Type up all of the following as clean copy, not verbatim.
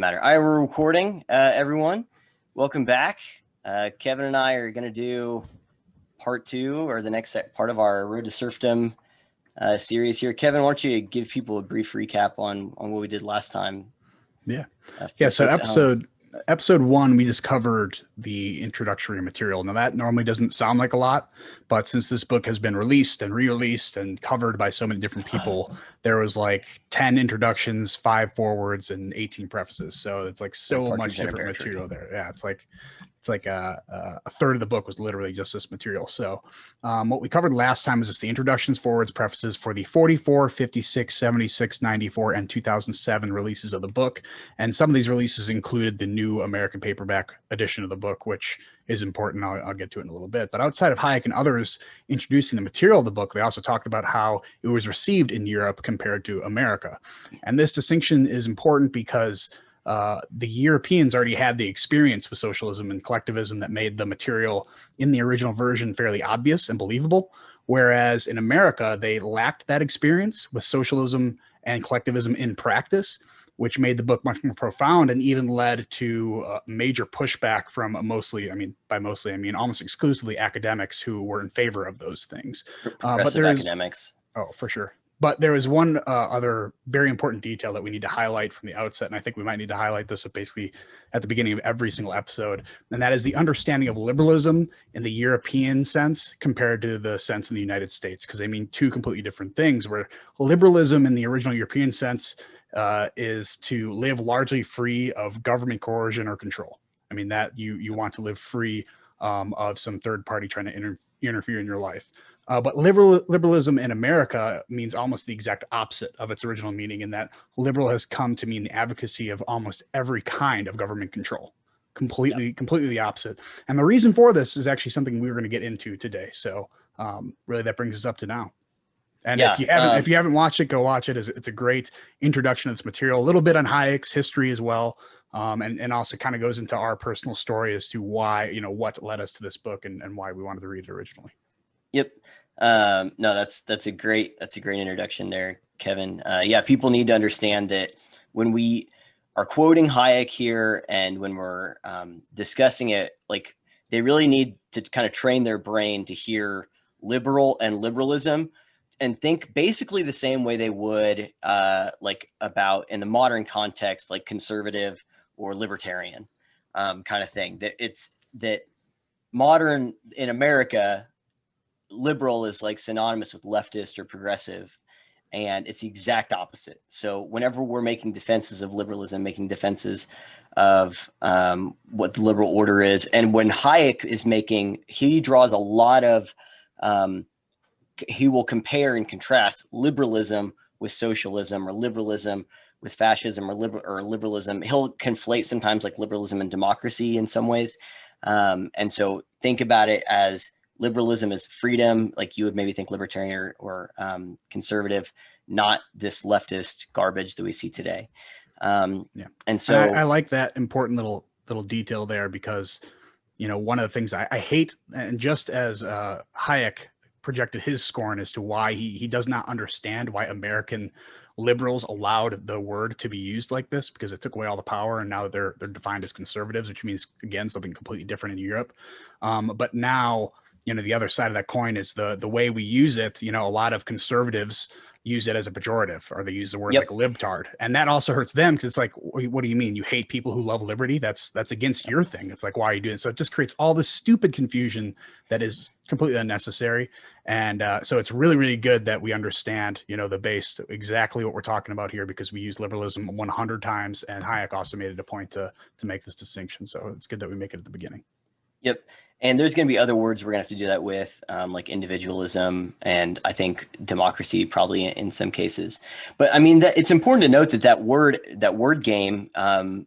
matter. All right, we're recording, everyone. Welcome back. Kevin and I are going to do part 2, or the next part of our Road to Serfdom series here. Kevin, why don't you give people a brief recap on what we did last time? Yeah. So episode 1, we just covered the introductory material. Now that normally doesn't sound like a lot, but since this book has been released and re-released and covered by so many different people, there was like 10 introductions, 5 forewords, and 18 prefaces. So it's like so much different material there. Yeah, it's like a third of the book was literally just this material. So what we covered last time was just the introductions, forwards, prefaces for the 44, 56, 76, 94, and 2007 releases of the book. And some of these releases included the new American paperback edition of the book, which is important. I'll get to it in a little bit. But outside of Hayek and others introducing the material of the book, they also talked about how it was received in Europe compared to America. And this distinction is important because the Europeans already had the experience with socialism and collectivism that made the material in the original version fairly obvious and believable. Whereas in America, they lacked that experience with socialism and collectivism in practice, which made the book much more profound and even led to major pushback from almost exclusively academics who were in favor of those things. Progressive academics. Oh, for sure. But there is one other very important detail that we need to highlight from the outset, and I think we might need to highlight this basically at the beginning of every single episode, and that is the understanding of liberalism in the European sense compared to the sense in the United States, because they mean two completely different things, where liberalism in the original European sense is to live largely free of government coercion or control. I mean, that you want to live free of some third party trying to interfere in your life. But liberalism in America means almost the exact opposite of its original meaning, in that liberal has come to mean the advocacy of almost every kind of government control. Completely the opposite. And the reason for this is actually something we're going to get into today. So really that brings us up to now. And if you haven't watched it, go watch it. It's a great introduction to this material, a little bit on Hayek's history as well. And also kind of goes into our personal story as to why, what led us to this book and why we wanted to read it originally. Yep. No, that's a great introduction there, Kevin. People need to understand that when we are quoting Hayek here and when we're discussing it, like, they really need to kind of train their brain to hear liberal and liberalism and think basically the same way they would like about in the modern context, like conservative or libertarian kind of thing. That modern in America, liberal is like synonymous with leftist or progressive, and it's the exact opposite. So whenever we're making defenses of liberalism, making defenses of what the liberal order is, and when Hayek is he draws a lot of he will compare and contrast liberalism with socialism, or liberalism with fascism, or liberalism. He'll conflate sometimes like liberalism and democracy in some ways, and so think about it as liberalism is freedom, like you would maybe think libertarian or conservative, not this leftist garbage that we see today. And so I like that important little detail there, because one of the things I hate, and just as Hayek projected his scorn as to why he does not understand why American liberals allowed the word to be used like this, because it took away all the power, and now they're defined as conservatives, which means, again, something completely different in Europe. But now, the other side of that coin is the way we use it. A lot of conservatives use it as a pejorative, or they use the word like libtard, and that also hurts them, because it's like, what do you mean you hate people who love liberty? That's against your thing. It's like, why are you doing it? So it just creates all this stupid confusion that is completely unnecessary. And so it's really, really good that we understand, the base, exactly what we're talking about here, because we use liberalism 100 times, and Hayek also made it a point to make this distinction. So it's good that we make it at the beginning. Yep. And there's going to be other words we're going to have to do that with, like individualism, and I think democracy probably in some cases. But I mean, it's important to note that word game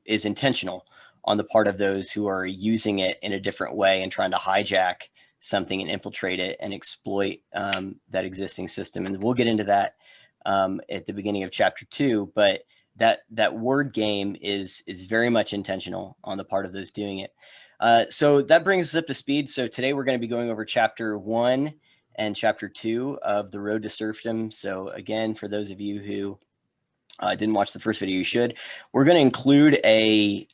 is intentional on the part of those who are using it in a different way and trying to hijack something and infiltrate it and exploit that existing system. And we'll get into that at the beginning of chapter 2. But that word game is very much intentional on the part of those doing it. So that brings us up to speed. So today we're going to be going over chapter 1 and chapter 2 of The Road to Serfdom. So again, for those of you who Didn't watch the first video, you should. We're going to include a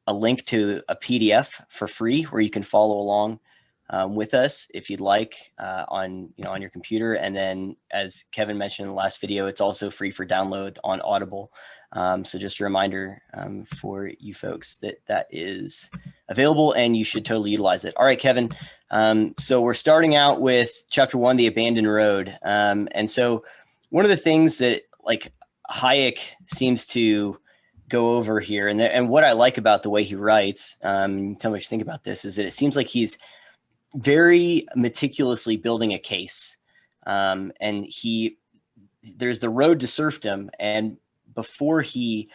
link to a PDF for free where you can follow along with us if you'd like on your computer. And then, as Kevin mentioned in the last video, it's also free for download on Audible. So just a reminder for you folks that is available, and you should totally utilize it. All right, Kevin. So we're starting out with chapter 1, the abandoned road. And so one of the things that Hayek seems to go over here, and what I like about the way he writes, tell me what you think about this, is that it seems like he's very meticulously building a case. And there's the road to serfdom. And before he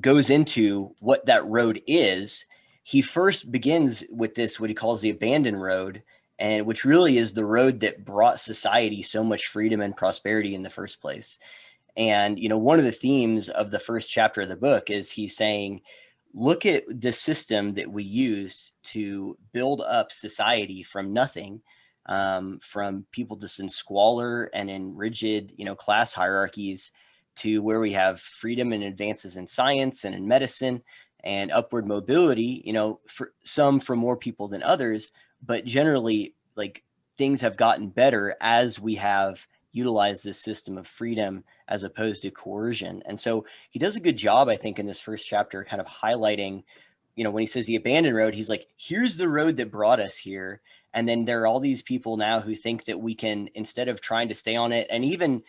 goes into what that road is, he first begins with this, what he calls the abandoned road, and which really is the road that brought society so much freedom and prosperity in the first place. And, one of the themes of the first chapter of the book is he's saying, look at the system that we used to build up society from nothing, from people just in squalor and in rigid, class hierarchies, to where we have freedom and advances in science and in medicine and upward mobility, for some, for more people than others. But generally, things have gotten better as we have utilized this system of freedom as opposed to coercion. And so he does a good job, I think, in this first chapter, kind of highlighting, when he says the abandoned road, he's like, here's the road that brought us here. And then there are all these people now who think that we can, instead of trying to stay on it, and even,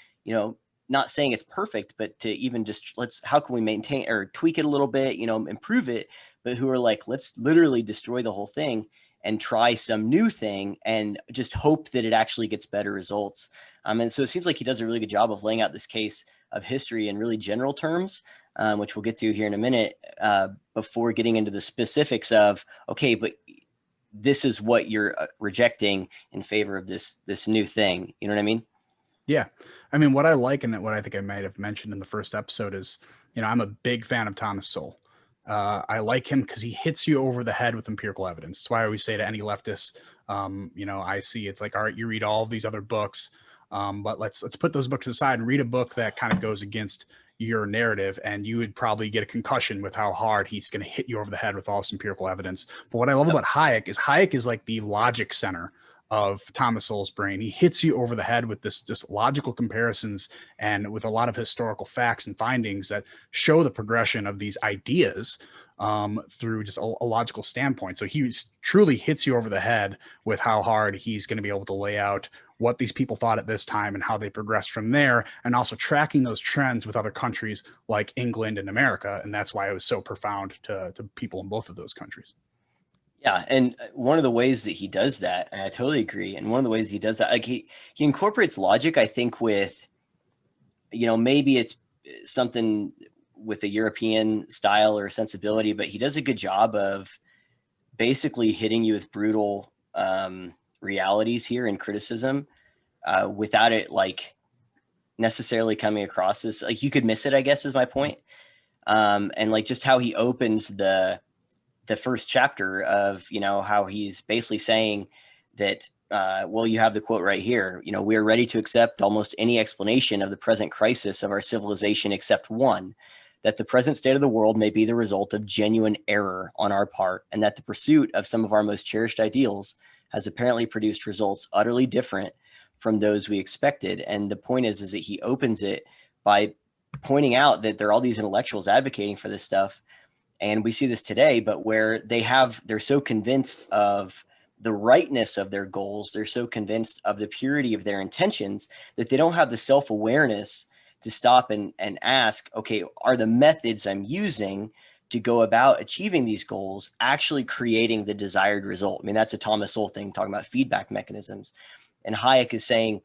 not saying it's perfect, but to even just how can we maintain or tweak it a little bit, improve it, but who are like, let's literally destroy the whole thing and try some new thing and just hope that it actually gets better results. And so it seems like he does a really good job of laying out this case of history in really general terms, which we'll get to here in a minute, before getting into the specifics of, okay, but this is what you're rejecting in favor of this new thing. You know what I mean? Yeah. I mean, what I like, and what I think I might have mentioned in the first episode, is, I'm a big fan of Thomas Sowell. I like him because he hits you over the head with empirical evidence. That's why I always say to any leftist, I see it's like, all right, you read all of these other books, but let's put those books aside and read a book that kind of goes against your narrative, and you would probably get a concussion with how hard he's going to hit you over the head with all this empirical evidence. But what I love about Hayek is like the logic center of Thomas Sowell's brain. He hits you over the head with this just logical comparisons and with a lot of historical facts and findings that show the progression of these ideas through just a logical standpoint. So he truly hits you over the head with how hard he's going to be able to lay out what these people thought at this time and how they progressed from there, and also tracking those trends with other countries like England and America. And that's why it was so profound to people in both of those countries. Yeah, and one of the ways that he does that, and I totally agree, and one of the ways he does that, like he incorporates logic, I think, with, maybe it's something with a European style or sensibility, but he does a good job of basically hitting you with brutal realities here and criticism without it necessarily coming across as you could miss it, I guess, is my point. And just how he opens the first chapter of, how he's basically saying that, well, you have the quote right here, we are ready to accept almost any explanation of the present crisis of our civilization except one, that the present state of the world may be the result of genuine error on our part, and that the pursuit of some of our most cherished ideals has apparently produced results utterly different from those we expected. And the point is that he opens it by pointing out that there are all these intellectuals advocating for this stuff. And we see this today, but where they're so convinced of the rightness of their goals, they're so convinced of the purity of their intentions that they don't have the self-awareness to stop and ask, okay, are the methods I'm using to go about achieving these goals actually creating the desired result? I mean, that's a Thomas Sowell thing, talking about feedback mechanisms. And Hayek is saying,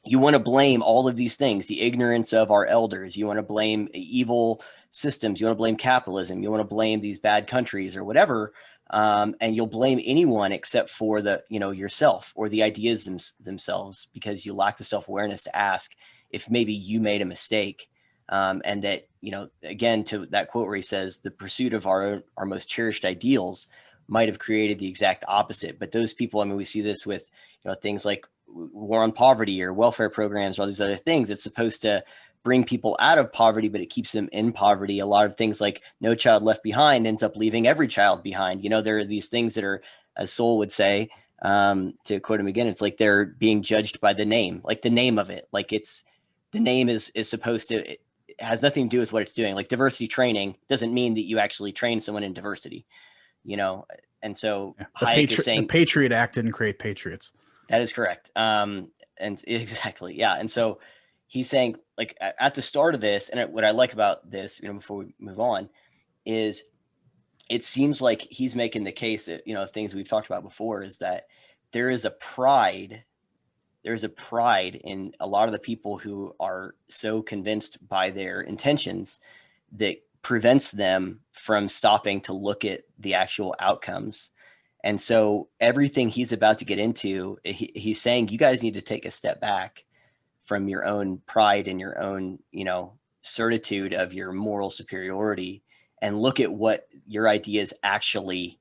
you want to blame all of these things, the ignorance of our elders. You want to blame evil systems. You want to blame capitalism. You want to blame these bad countries or whatever. And you'll blame anyone except for yourself or the ideas themselves, because you lack the self-awareness to ask if maybe you made a mistake. And that, again, to that quote where he says, the pursuit of our most cherished ideals might have created the exact opposite. But those people, I mean, we see this with, things like war on poverty or welfare programs, or all these other things. It's supposed to bring people out of poverty, but it keeps them in poverty. A lot of things like No Child Left Behind ends up leaving every child behind. You know, there are these things that are, as Sol would say, to quote him again, it's like they're being judged by the name, like the name of it. Like it's, the name is supposed to, it has nothing to do with what it's doing. Like diversity training doesn't mean that you actually train someone in diversity, you know? And so Hayek is saying the Patriot Act didn't create patriots. That is correct. And exactly. Yeah. And so he's saying, like, at the start of this, and what I like about this, you know, before we move on, is it seems like he's making the case that, you know, things we've talked about before, is that there is a pride in a lot of the people who are so convinced by their intentions that prevents them from stopping to look at the actual outcomes. And so everything he's about to get into, he's saying, you guys need to take a step back from your own pride and your own, you know, certitude of your moral superiority, and look at what your ideas actually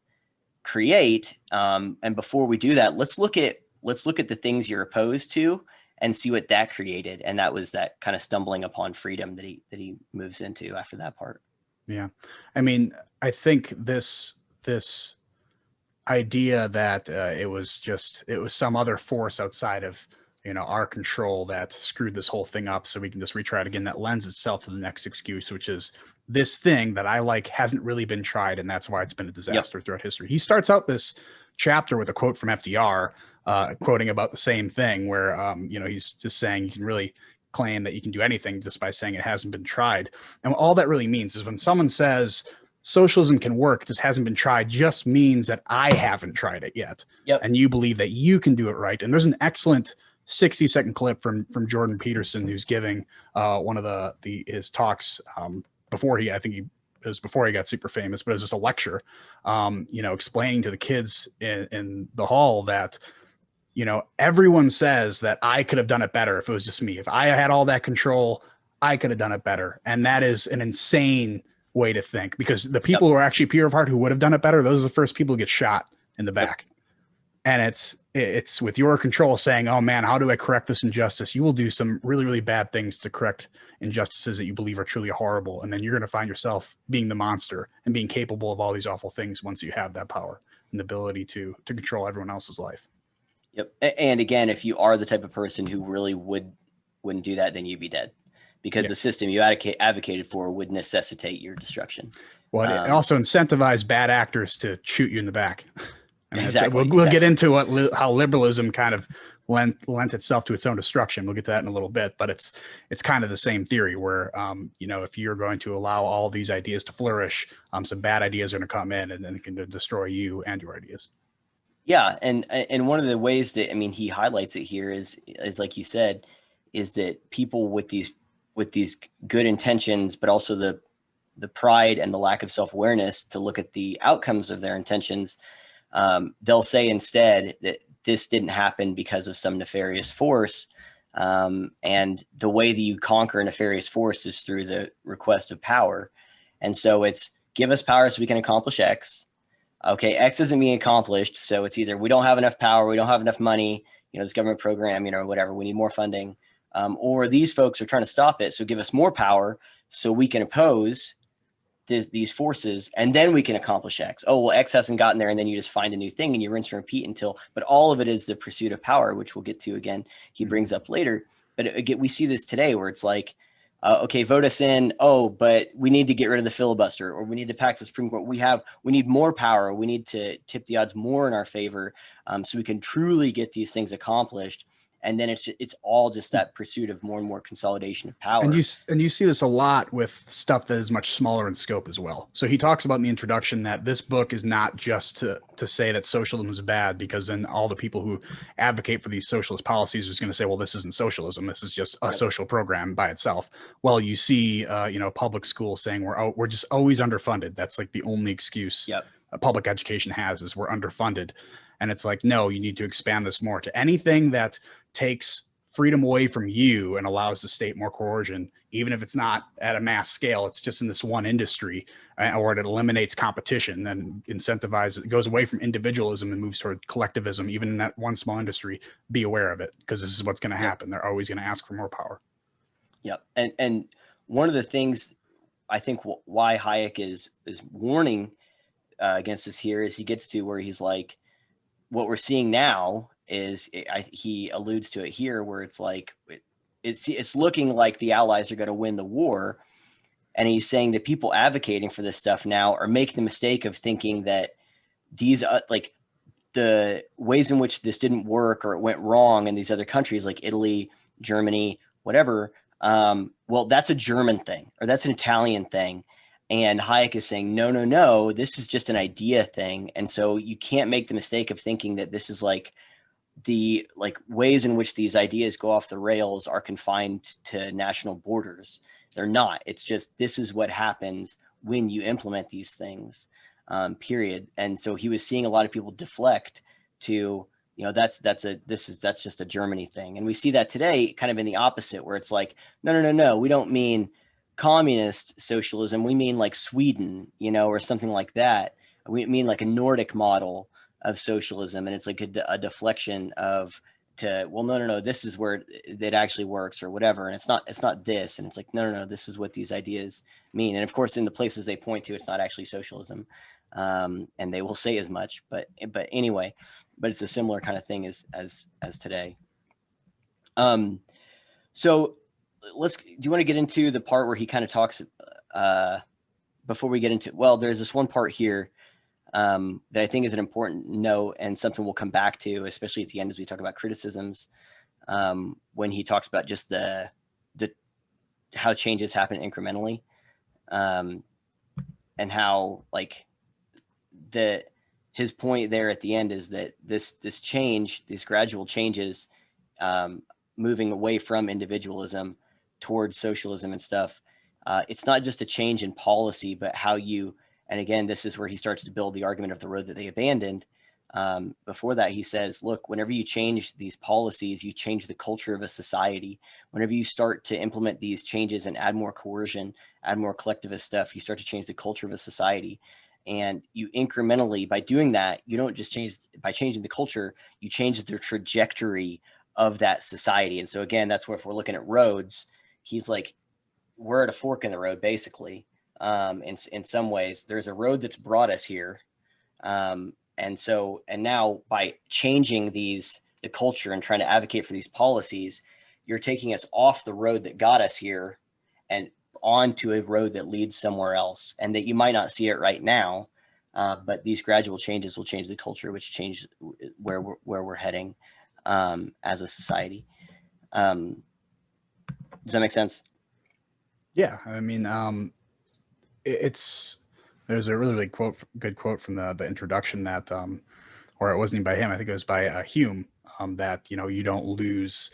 create. And before we do that, let's look at the things you're opposed to and see what that created. And that was that kind of stumbling upon freedom that he moves into after that part. Yeah. I mean, I think this idea that it was some other force outside of, you know, our control that screwed this whole thing up, so we can just retry it again, that lends itself to the next excuse, which is this thing that I like hasn't really been tried, and that's why it's been a disaster throughout history. He starts out this chapter with a quote from FDR, quoting about the same thing, where you know, he's just saying you can really claim that you can do anything just by saying it hasn't been tried. And all that really means is when someone says socialism can work, just hasn't been tried, just means that I haven't tried it yet. And you believe that you can do it right. And there's an excellent 60-second clip from Jordan Peterson, who's giving one of his talks before he got super famous, but it was just a lecture, you know, explaining to the kids in the hall that, you know, everyone says that I could have done it better if it was just me. If I had all that control, I could have done it better. And that is an insane way to think, because the people who are actually pure of heart, who would have done it better, those are the first people who get shot in the back. And it's with your control saying, oh man, how do I correct this injustice? You will do some really, really bad things to correct injustices that you believe are truly horrible. And then you're going to find yourself being the monster and being capable of all these awful things once you have that power and the ability to control everyone else's life. Yep. And again, if you are the type of person who really wouldn't do that, then you'd be dead, because the system you advocated for would necessitate your destruction. Well, it also incentivized bad actors to shoot you in the back. I mean, exactly. We'll get into how liberalism kind of lent itself to its own destruction. We'll get to that in a little bit, but it's kind of the same theory where, you know, if you're going to allow all these ideas to flourish, some bad ideas are going to come in and then it can destroy you and your ideas. Yeah. And one of the ways that, I mean, he highlights it here is like you said, is that people with these good intentions, but also the pride and the lack of self-awareness to look at the outcomes of their intentions, they'll say instead that this didn't happen because of some nefarious force. And the way that you conquer a nefarious force is through the request of power. And so it's give us power so we can accomplish X. Okay, X isn't being accomplished. So it's either we don't have enough power, we don't have enough money, you know, this government program, you know, whatever, we need more funding. Or these folks are trying to stop it. So give us more power so we can oppose these forces, and then we can accomplish X. Oh, well, X hasn't gotten there. And then you just find a new thing and you rinse and repeat but all of it is the pursuit of power, which we'll get to again, he brings up later. But again, we see this today where it's like, okay, vote us in. Oh, but we need to get rid of the filibuster, or we need to pack the Supreme Court. We need more power. We need to tip the odds more in our favor, so we can truly get these things accomplished. And then it's all just that pursuit of more and more consolidation of power. And you see this a lot with stuff that is much smaller in scope as well. So he talks about in the introduction that this book is not just to say that socialism is bad, because then all the people who advocate for these socialist policies is going to say, well, this isn't socialism. This is just a social program by itself. Well, you see, you know, public school saying we're just always underfunded. That's like the only excuse public education has, is we're underfunded. And it's like, no, you need to expand this more to anything that takes freedom away from you and allows the state more coercion, even if it's not at a mass scale, it's just in this one industry, or it eliminates competition, then incentivizes, it goes away from individualism and moves toward collectivism, even in that one small industry. Be aware of it, because this is what's going to happen. They're always going to ask for more power. Yep. And one of the things I think why Hayek is warning against this here is he gets to where he's like, what we're seeing now is, he alludes to it here, where it's like, it's looking like the Allies are going to win the war. And he's saying that people advocating for this stuff now are making the mistake of thinking that these, like the ways in which this didn't work or it went wrong in these other countries like Italy, Germany, whatever. Well, that's a German thing, or that's an Italian thing. And Hayek is saying, no, this is just an idea thing. And so you can't make the mistake of thinking that this is like the ways in which these ideas go off the rails are confined to national borders. They're not. It's just, this is what happens when you implement these things, period. And so he was seeing a lot of people deflect to, that's just a Germany thing. And we see that today kind of in the opposite, where it's like, no, we don't mean communist socialism. We mean like Sweden, or something like that. We mean like a Nordic model of socialism. And it's like a deflection no, this is where it actually works or whatever. And it's not this. And it's like, no, this is what these ideas mean. And of course, in the places they point to, it's not actually socialism. And they will say as much, but anyway, but it's a similar kind of thing as today. So do you want to get into the part where he kind of talks, before we get into, well, there's this one part here, that I think is an important note and something we'll come back to, especially at the end, as we talk about criticisms, when he talks about just the how changes happen incrementally, and how his point there at the end is that this change, these gradual changes, moving away from individualism towards socialism and stuff, it's not just a change in policy, but how you. And again, this is where he starts to build the argument of the road that they abandoned. Before that, he says, look, whenever you change these policies, you change the culture of a society. Whenever you start to implement these changes and add more coercion, add more collectivist stuff, you start to change the culture of a society. And you incrementally, by doing that, you don't just by changing the culture, you change the trajectory of that society. And so again, that's where, if we're looking at roads, he's like, we're at a fork in the road, basically. In some ways, there's a road that's brought us here. And now by changing the culture and trying to advocate for these policies, you're taking us off the road that got us here and onto a road that leads somewhere else, and that you might not see it right now. But these gradual changes will change the culture, which change where we're heading, as a society. Does that make sense? Yeah. I mean, there's a really good quote from the introduction that, or it wasn't even by him, I think it was by Hume, that you don't lose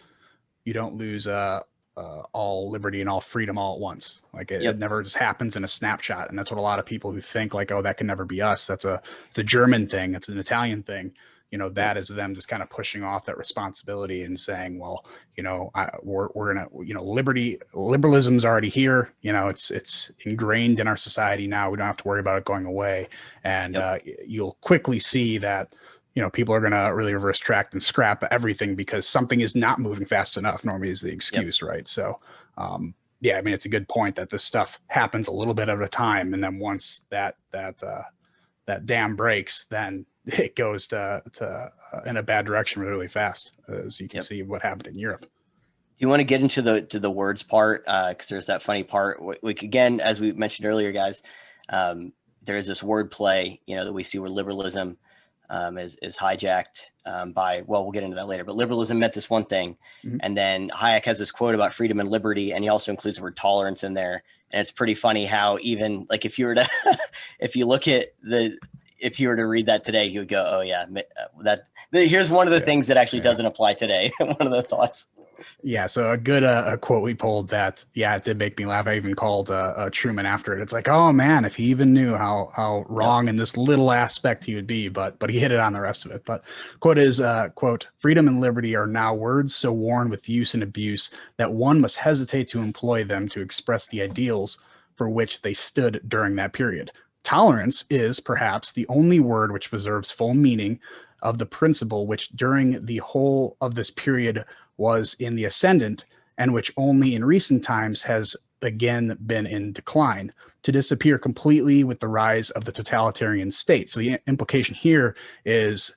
all liberty and all freedom all at once. Like it never just happens in a snapshot. And that's what a lot of people who think like, oh, that can never be us, it's a German thing, it's an Italian thing, that is them just kind of pushing off that responsibility and saying, well, we're gonna, liberalism's already here. It's ingrained in our society now. We don't have to worry about it going away. And you'll quickly see that, people are going to really reverse track and scrap everything because something is not moving fast enough. Normally is the excuse, right? So, I mean, it's a good point that this stuff happens a little bit at a time. And then once that dam breaks, then it goes to in a bad direction really fast, as you can see what happened in Europe. Do you want to get into the words part? Because there's that funny part. Again, as we mentioned earlier, guys, there's this word play, that we see where liberalism is hijacked by, well, we'll get into that later, but liberalism meant this one thing. Mm-hmm. And then Hayek has this quote about freedom and liberty, and he also includes the word tolerance in there. And it's pretty funny how even like if you were to if you were to read that today, you would go, oh yeah, here's one of the things that actually doesn't apply today. One of the thoughts. Yeah, so a good a quote we pulled that, yeah, it did make me laugh. I even called Truman after it. It's like, oh man, if he even knew how Yep. wrong in this little aspect he would be, but he hit it on the rest of it. But quote is quote, freedom and liberty are now words so worn with use and abuse that one must hesitate to employ them to express the ideals for which they stood during that period. Tolerance is perhaps the only word which preserves full meaning of the principle which during the whole of this period was in the ascendant and which only in recent times has again been in decline, to disappear completely with the rise of the totalitarian state. So the implication here is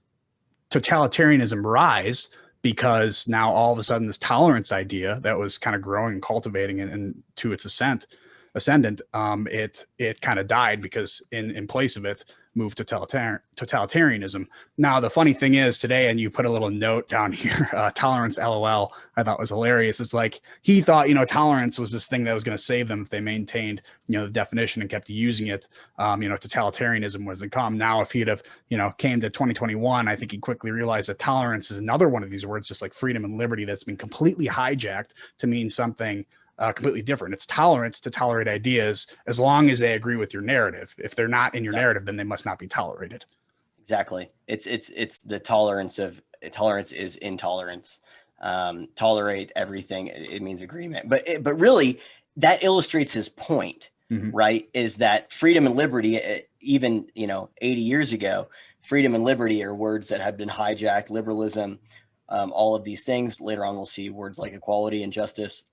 totalitarianism rise because now all of a sudden this tolerance idea that was kind of growing and cultivating and to its ascendant, it kind of died because in place of it moved totalitarianism. Now the funny thing is today, and you put a little note down here, tolerance LOL, I thought was hilarious. It's like he thought, tolerance was this thing that was going to save them if they maintained, the definition and kept using it. Totalitarianism wasn't come. Now if he'd have, came to 2021, I think he quickly realized that tolerance is another one of these words, just like freedom and liberty, that's been completely hijacked to mean something completely different. It's tolerance to tolerate ideas as long as they agree with your narrative. If they're not in your narrative, then they must not be tolerated. Exactly. It's the tolerance is intolerance. Tolerate everything. It means agreement. But really, that illustrates his point, right? Is that freedom and liberty, even 80 years ago, freedom and liberty are words that had been hijacked. Liberalism, all of these things. Later on, we'll see words like equality and justice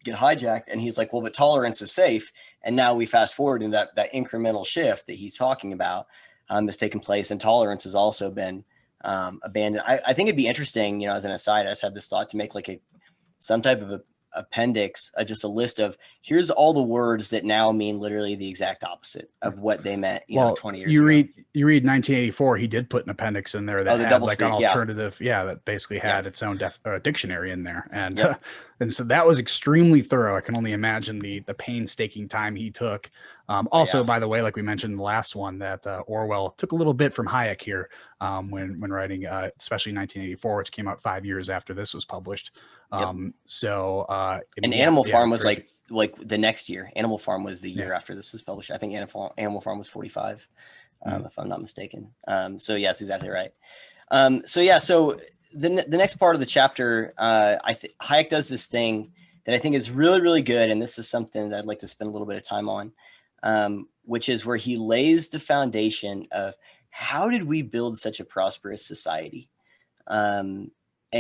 get hijacked. And he's like, well, but tolerance is safe. And now we fast forward in that incremental shift that he's talking about has taken place, and tolerance has also been abandoned. I think it'd be interesting, as an aside, I just had this thought to make like some type of appendix, just a list of here's all the words that now mean literally the exact opposite of what they meant, 20 years ago. You read 1984, he did put an appendix in there that had like an alternative, that basically had its own dictionary in there. And and so that was extremely thorough. I can only imagine the painstaking time he took. Also, by the way, like we mentioned in the last one, that Orwell took a little bit from Hayek here when writing, especially 1984, which came out 5 years after this was published. Animal Farm was like the next year. Animal Farm was the year after this was published. I think Animal Farm was 45, if I'm not mistaken. So yeah, it's exactly right. So the next part of the chapter, Hayek does this thing that I think is really, really good, and this is something that I'd like to spend a little bit of time on, which is where he lays the foundation of how did we build such a prosperous society, and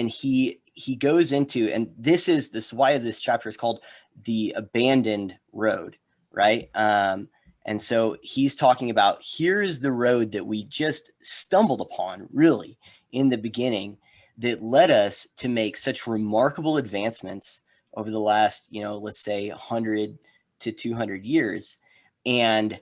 he goes into, and this is why this chapter is called The Abandoned Road, right? And so he's talking about, here is the road that we just stumbled upon, really, in the beginning, that led us to make such remarkable advancements over the last, let's say 100 to 200 years. And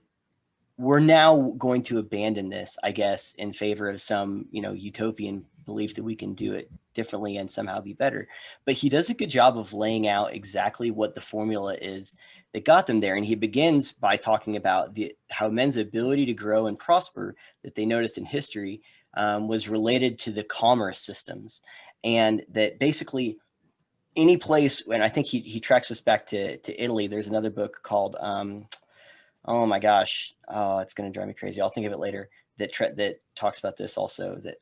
we're now going to abandon this, I guess, in favor of some, utopian belief that we can do it differently and somehow be better. But he does a good job of laying out exactly what the formula is that got them there. And he begins by talking about how men's ability to grow and prosper that they noticed in history was related to the commerce systems. And that basically any place, and I think he tracks us back to Italy. There's another book called, oh my gosh, it's going to drive me crazy. I'll think of it later. That talks about this also, that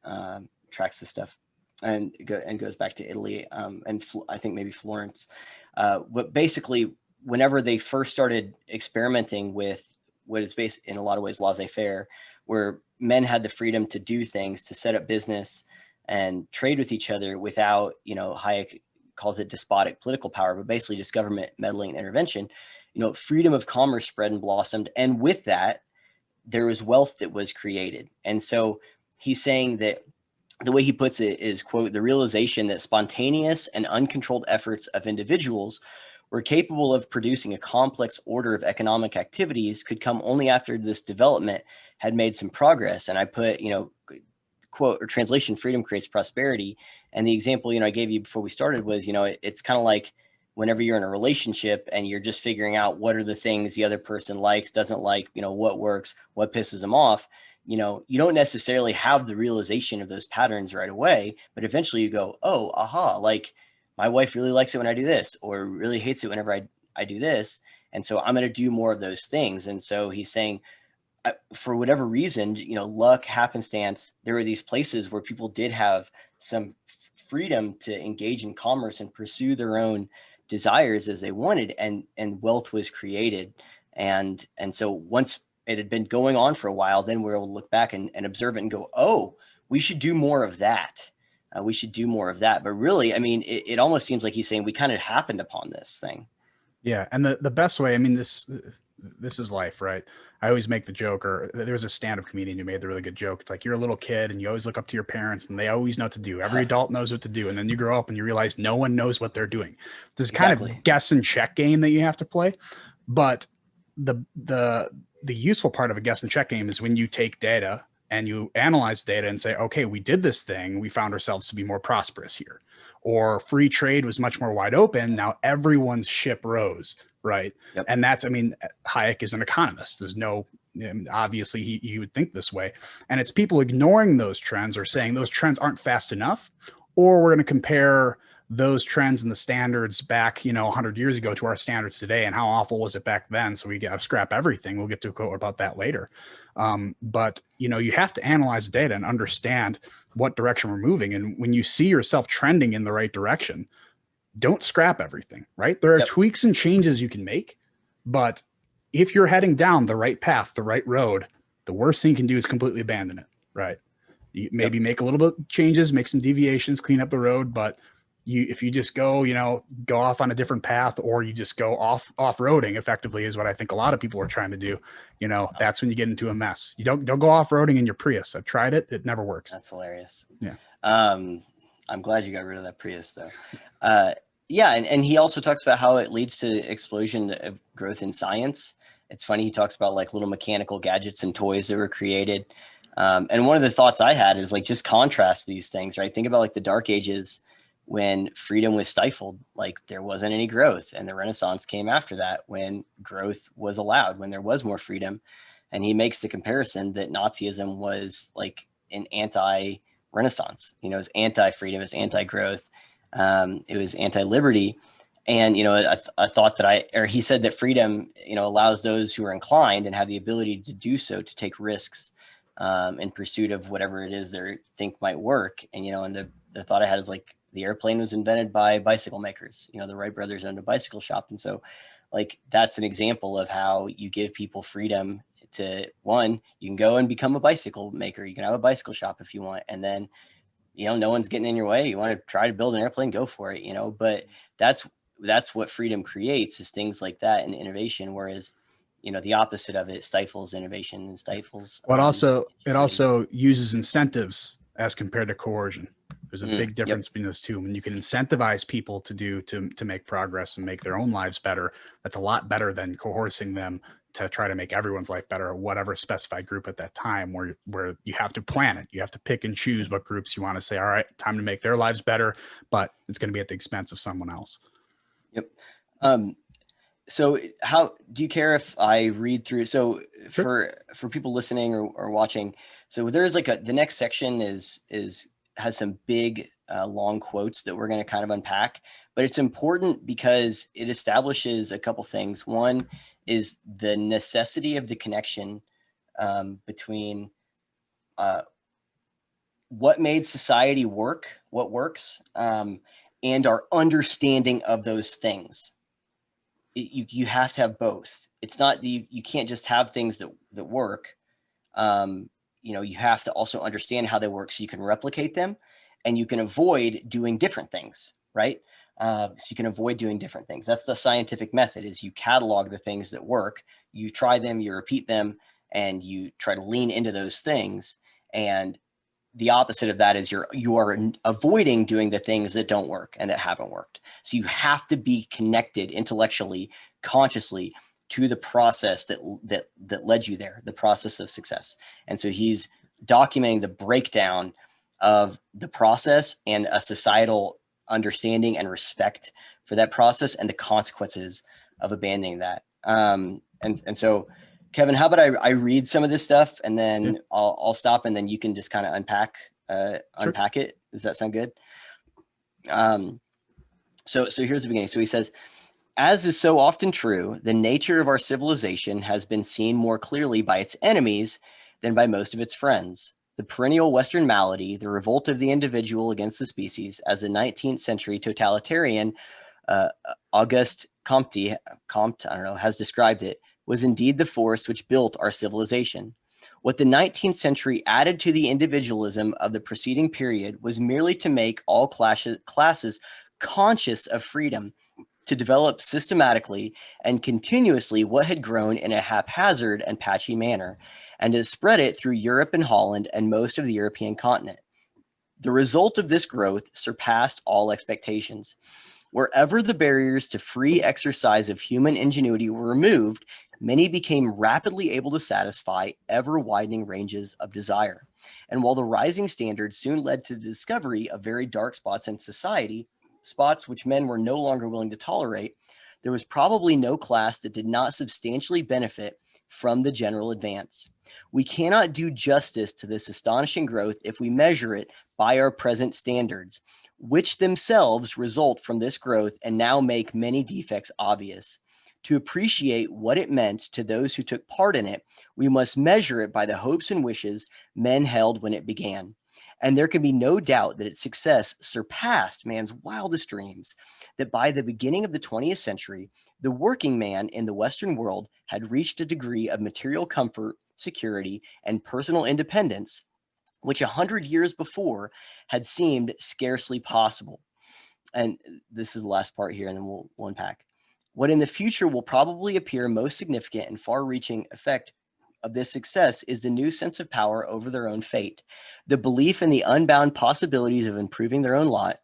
tracks this stuff and goes back to Italy, and I think maybe Florence. But basically, whenever they first started experimenting with what is based in a lot of ways laissez-faire, where men had the freedom to do things, to set up business and trade with each other without, Hayek calls it despotic political power, but basically just government meddling and intervention, freedom of commerce spread and blossomed. And with that, there was wealth that was created. And so he's saying that the way he puts it is, quote, the realization that spontaneous and uncontrolled efforts of individuals were capable of producing a complex order of economic activities could come only after this development had made some progress. And I put, quote, or translation, freedom creates prosperity. And the example, I gave you before we started was, it's kind of like whenever you're in a relationship and you're just figuring out what are the things the other person likes, doesn't like, what works, what pisses them off. You don't necessarily have the realization of those patterns right away, but eventually you go, oh, aha, like my wife really likes it when I do this, or really hates it whenever I do this. And so I'm going to do more of those things. And so he's saying, for whatever reason, luck, happenstance, there were these places where people did have some freedom to engage in commerce and pursue their own desires as they wanted, and wealth was created. And so once it had been going on for a while, then we're able to look back and observe it and go, oh, we should do more of that. We should do more of that. But really, I mean, it almost seems like he's saying we kind of happened upon this thing. Yeah. And the best way, I mean, this is life, right? I always make the joke, or there was a stand-up comedian who made the really good joke. It's like, you're a little kid and you always look up to your parents and they always know what to do. Every adult knows what to do. And then you grow up and you realize no one knows what they're doing. This kind of guess and check game that you have to play. But the useful part of a guess and check game is when you take data and you analyze data and say, okay, we did this thing, we found ourselves to be more prosperous here. Or free trade was much more wide open. Now everyone's ship rose, right? Yep. And that's, I mean, Hayek is an economist. There's no, obviously he would think this way. And it's people ignoring those trends or saying those trends aren't fast enough, or we're going to compare those trends and the standards back, 100 years ago to our standards today, and how awful was it back then? So we got to scrap everything. We'll get to a quote about that later. But you have to analyze the data and understand what direction we're moving. And when you see yourself trending in the right direction, don't scrap everything, right? There are tweaks and changes you can make, but if you're heading down the right path, the right road, the worst thing you can do is completely abandon it, right? You maybe make a little bit changes, make some deviations, clean up the road, but if you just go off on a different path, or you just go off-roading, effectively is what I think a lot of people are trying to do. That's when you get into a mess. You don't go off-roading in your Prius. I've tried it. It never works. That's hilarious. Yeah. I'm glad you got rid of that Prius though. Yeah. And he also talks about how it leads to explosion of growth in science. It's funny. He talks about like little mechanical gadgets and toys that were created. And one of the thoughts I had is like, just contrast these things, right? Think about like the Dark Ages, when freedom was stifled, like there wasn't any growth, and the Renaissance came after that, when growth was allowed, when there was more freedom. And he makes the comparison that Nazism was like an anti-Renaissance, it was anti-freedom, it was anti-growth, it was anti-liberty. And, I thought that he said that freedom, allows those who are inclined and have the ability to do so to take risks in pursuit of whatever it is they think might work. And, and the thought I had is like, the airplane was invented by bicycle makers. The Wright brothers owned a bicycle shop. And so like, that's an example of how you give people freedom to, one, you can go and become a bicycle maker. You can have a bicycle shop if you want. And then, no one's getting in your way. You want to try to build an airplane, go for it, but that's what freedom creates, is things like that and innovation. Whereas, the opposite of it stifles innovation and stifles. But it also uses incentives as compared to coercion. There's a big difference between those two. When you can incentivize people to make progress and make their own lives better, that's a lot better than coercing them to try to make everyone's life better, or whatever specified group at that time, where you have to plan it. You have to pick and choose what groups you want to say, all right, time to make their lives better, but it's going to be at the expense of someone else. Yep. So how do you care if I read through? So sure. For people listening or watching, so there's like the next section has some big long quotes that we're going to kind of unpack, but it's important because it establishes a couple things. One is the necessity of the connection between what made society work, what works, and our understanding of those things. You have to have both. It's not you can't just have things that work. You have to also understand how they work so you can replicate them, and you can avoid doing different things, right? So you can avoid doing different things. That's the scientific method, is you catalog the things that work, you try them, you repeat them, and you try to lean into those things. And the opposite of that is you are avoiding doing the things that don't work and that haven't worked. So you have to be connected intellectually, consciously, to the process that led you there, the process of success. And so he's documenting the breakdown of the process and a societal understanding and respect for that process and the consequences of abandoning that. And so, Kevin, how about I read some of this stuff, and then I'll stop, and then you can just kind of unpack it. Does that sound good? So here's the beginning. So he says, as is so often true, the nature of our civilization has been seen more clearly by its enemies than by most of its friends. The perennial Western malady, the revolt of the individual against the species, as the 19th century totalitarian Auguste Comte, has described it, was indeed the force which built our civilization. What the 19th century added to the individualism of the preceding period was merely to make all classes conscious of freedom, to develop systematically and continuously what had grown in a haphazard and patchy manner, and to spread it through Europe and Holland and most of the European continent. The result of this growth surpassed all expectations. Wherever the barriers to free exercise of human ingenuity were removed, many became rapidly able to satisfy ever-widening ranges of desire. And while the rising standards soon led to the discovery of very dark spots in society, spots which men were no longer willing to tolerate, there was probably no class that did not substantially benefit from the general advance. We cannot do justice to this astonishing growth if we measure it by our present standards, which themselves result from this growth and now make many defects obvious. To appreciate what it meant to those who took part in it, we must measure it by the hopes and wishes men held when it began. And there can be no doubt that its success surpassed man's wildest dreams, that by the beginning of the 20th century, the working man in the Western world had reached a degree of material comfort, security, and personal independence which 100 years before had seemed scarcely possible. And this is the last part here, and then we'll unpack. What in the future will probably appear most significant and far-reaching effect of this success is the new sense of power over their own fate, the belief in the unbound possibilities of improving their own lot,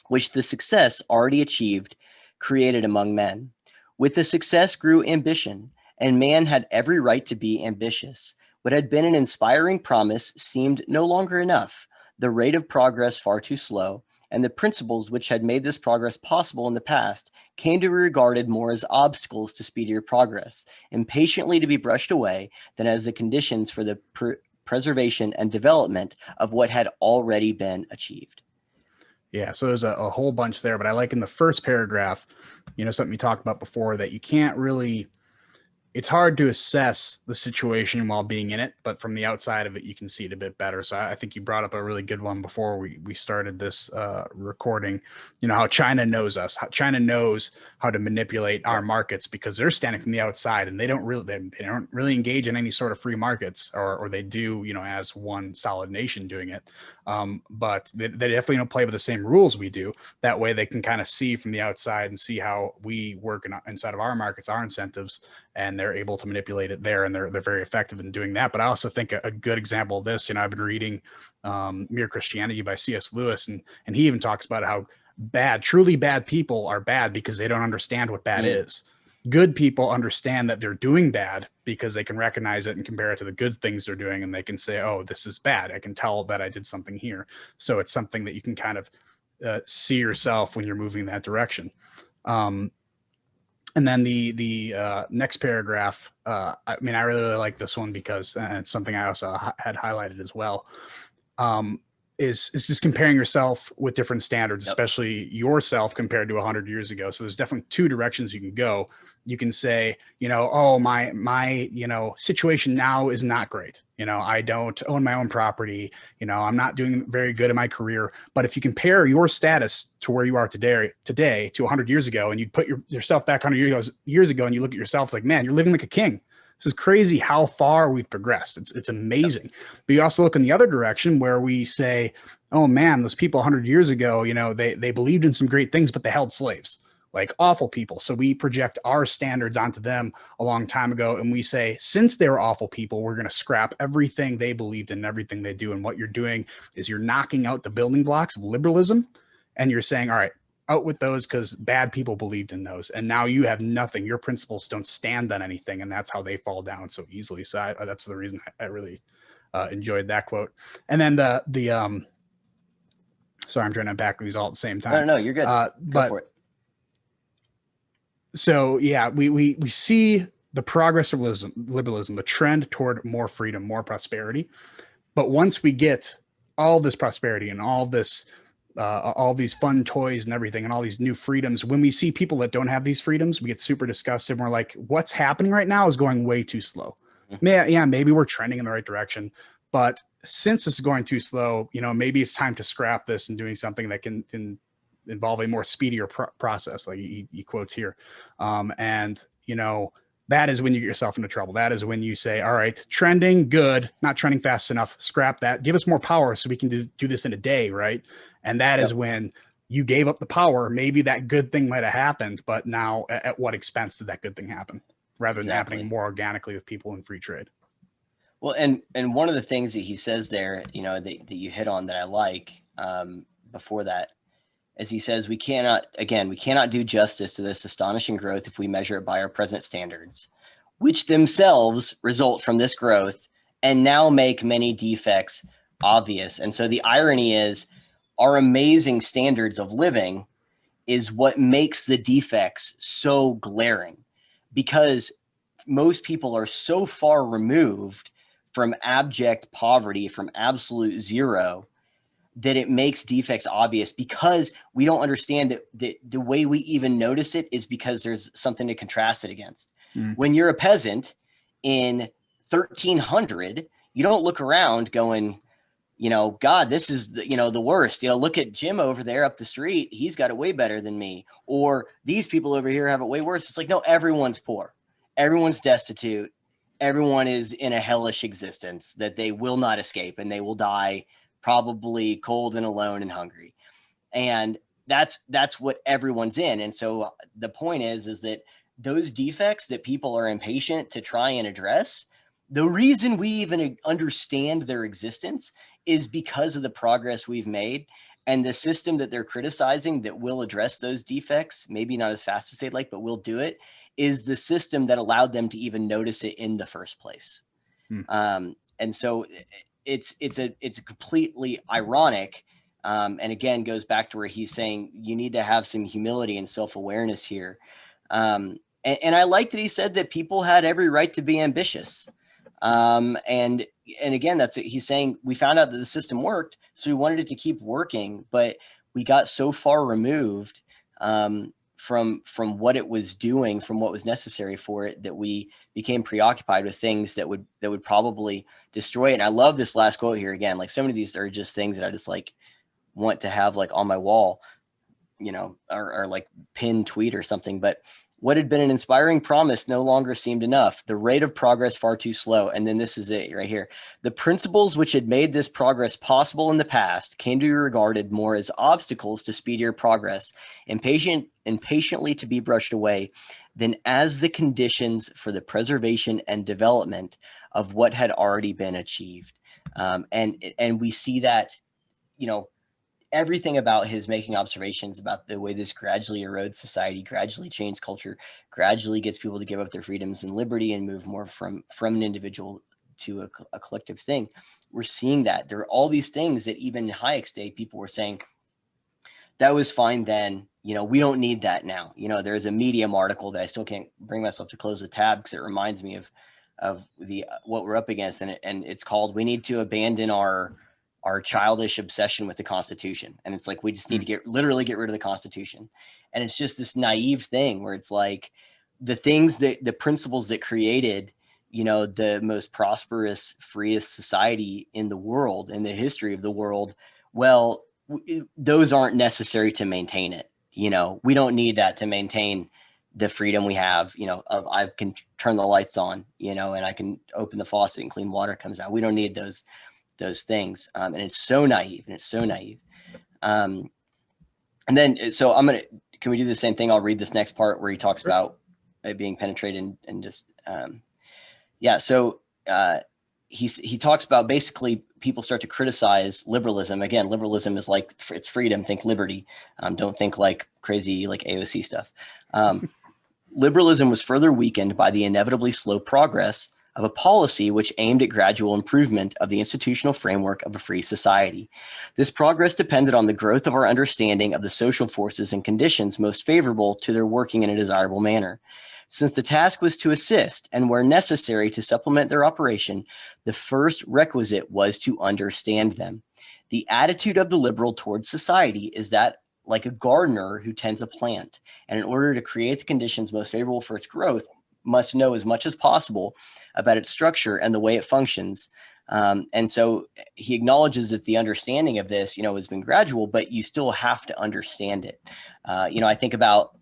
which the success already achieved created among men. With the success grew ambition, and man had every right to be ambitious. What had been an inspiring promise seemed no longer enough, the rate of progress far too slow, and the principles which had made this progress possible in the past came to be regarded more as obstacles to speedier progress, impatiently to be brushed away than as the conditions for the preservation and development of what had already been achieved. Yeah, so there's a whole bunch there, but I like in the first paragraph, something you talked about before, that you can't really, it's hard to assess the situation while being in it, but from the outside of it, you can see it a bit better. So I think you brought up a really good one before we started this recording, how China knows us, how China knows how to manipulate our markets because they're standing from the outside and they don't really engage in any sort of free markets, or they do, as one solid nation doing it. But they definitely don't play by the same rules we do. That way they can kind of see from the outside and see how we work inside of our markets, our incentives, and they're able to manipulate it there, and they're very effective in doing that. But I also think a good example of this, I've been reading Mere Christianity by C.S. Lewis, and he even talks about how truly bad people are bad because they don't understand what bad is. Good people understand that they're doing bad because they can recognize it and compare it to the good things they're doing, and they can say, oh, this is bad. I can tell that I did something here. So it's something that you can kind of see yourself when you're moving in that direction. And then the next paragraph, I really like this one because it's something I also had highlighted as well, is just comparing yourself with different standards, especially yourself compared to 100 years ago. So there's definitely two directions you can go. You can say, oh, my situation now is not great. I don't own my own property. I'm not doing very good in my career. But if you compare your status to where you are today to 100 years ago, and you put yourself back 100 years ago, and you look at yourself, it's like, man, you're living like a king. This is crazy how far we've progressed. It's amazing. But you also look in the other direction where we say, oh man, those people 100 years ago, they believed in some great things, but they held slaves, like awful people. So we project our standards onto them a long time ago. And we say, since they were awful people, we're going to scrap everything they believed in and everything they do. And what you're doing is you're knocking out the building blocks of liberalism. And you're saying, all right, out with those because bad people believed in those. And now you have nothing. Your principles don't stand on anything. And that's how they fall down so easily. So that's the reason I really enjoyed that quote. And then sorry, I'm trying to unpack these all at the same time. No, you're good. Go for it. So yeah, we see the progress of liberalism, the trend toward more freedom, more prosperity. But once we get all this prosperity and all this all these fun toys and everything and all these new freedoms. When we see people that don't have these freedoms, we get super disgusted. And we're like, what's happening right now is going way too slow. Yeah, maybe we're trending in the right direction, but since it's going too slow, maybe it's time to scrap this and doing something that can involve a more speedier process, like he quotes here. And that is when you get yourself into trouble. That is when you say, all right, trending, good, not trending fast enough, scrap that, give us more power so we can do this in a day, right? And that is when you gave up the power. Maybe that good thing might have happened, but now at what expense did that good thing happen, rather than happening more organically with people in free trade? Well, and one of the things that he says there, that you hit on that I like before that, as he says, we cannot do justice to this astonishing growth if we measure it by our present standards, which themselves result from this growth and now make many defects obvious. And so the irony is our amazing standards of living is what makes the defects so glaring, because most people are so far removed from abject poverty, from absolute zero, that it makes defects obvious, because we don't understand that the way we even notice it is because there's something to contrast it against. When you're a peasant in 1300, you don't look around going, God, this is the worst. Look at Jim over there up the street. He's got it way better than me. Or these people over here have it way worse. It's like, no, everyone's poor. Everyone's destitute. Everyone is in a hellish existence that they will not escape, and they will die probably cold and alone and hungry. And that's what everyone's in. And so the point is that those defects that people are impatient to try and address, the reason we even understand their existence is because of the progress we've made, and the system that they're criticizing that will address those defects, maybe not as fast as they'd like, but will do it, is the system that allowed them to even notice it in the first place. And so it's completely ironic. And again, goes back to where he's saying you need to have some humility and self-awareness here. And I like that he said that people had every right to be ambitious. And again, he's saying we found out that the system worked, so we wanted it to keep working, but we got so far removed from what it was doing, from what was necessary for it, that we became preoccupied with things that would probably destroy it. And I love this last quote here again. Like, so many of these are just things that I just like want to have like on my wall, or like pinned tweet or something. But what had been an inspiring promise no longer seemed enough. The rate of progress far too slow. And then this is it right here. The principles which had made this progress possible in the past came to be regarded more as obstacles to speedier progress, impatiently to be brushed away, than as the conditions for the preservation and development of what had already been achieved. And we see that, everything about his making observations about the way this gradually erodes society, gradually changes culture, gradually gets people to give up their freedoms and liberty and move more from an individual to a collective thing. We're seeing that there are all these things that even in Hayek's day, people were saying that was fine then, we don't need that now. There's a Medium article that I still can't bring myself to close the tab because it reminds me of the what we're up against, and it's called "We Need to Abandon Our childish obsession with the Constitution." And it's like, we just need to literally get rid of the Constitution. And it's just this naive thing where it's like the principles that created, the most prosperous, freest society in the world, in the history of the world, well, those aren't necessary to maintain it. We don't need that to maintain the freedom we have, of I can turn the lights on, and I can open the faucet and clean water comes out. We don't need those things. And it's so naive. And then, so can we do the same thing? I'll read this next part where he talks about it being penetrated and just, So he talks about basically people start to criticize liberalism. Again, liberalism is like, it's freedom. Think liberty. Don't think like crazy, like AOC stuff. Liberalism was further weakened by the inevitably slow progress of a policy which aimed at gradual improvement of the institutional framework of a free society. This progress depended on the growth of our understanding of the social forces and conditions most favorable to their working in a desirable manner. Since the task was to assist, and where necessary to supplement their operation, the first requisite was to understand them. The attitude of the liberal towards society is that like a gardener who tends a plant, and in order to create the conditions most favorable for its growth, must know as much as possible about its structure and the way it functions. And so he acknowledges that the understanding of this, has been gradual, but you still have to understand it. I think about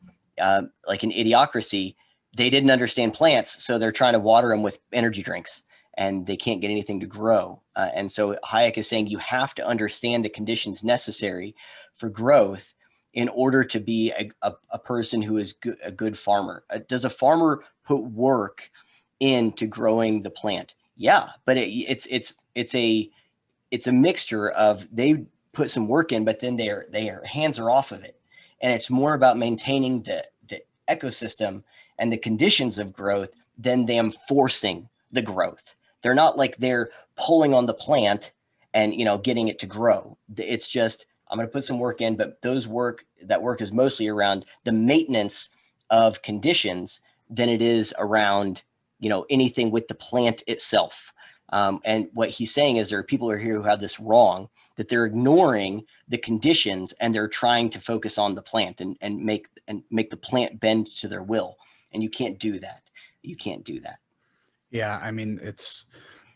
like an idiocracy. They didn't understand plants, so they're trying to water them with energy drinks, and they can't get anything to grow. And so Hayek is saying you have to understand the conditions necessary for growth in order to be a person who is a good farmer. Does a farmer put work into growing the plant? Yeah, but it's a mixture of they put some work in, but then their hands are off of it, and it's more about maintaining the ecosystem and the conditions of growth than them forcing the growth. They're not like they're pulling on the plant and getting it to grow. It's just, I'm going to put some work in, but that work is mostly around the maintenance of conditions than it is around anything with the plant itself. And what he's saying is there are people here who have this wrong, that they're ignoring the conditions and they're trying to focus on the plant and make the plant bend to their will. And you can't do that. You can't do that. Yeah, I mean,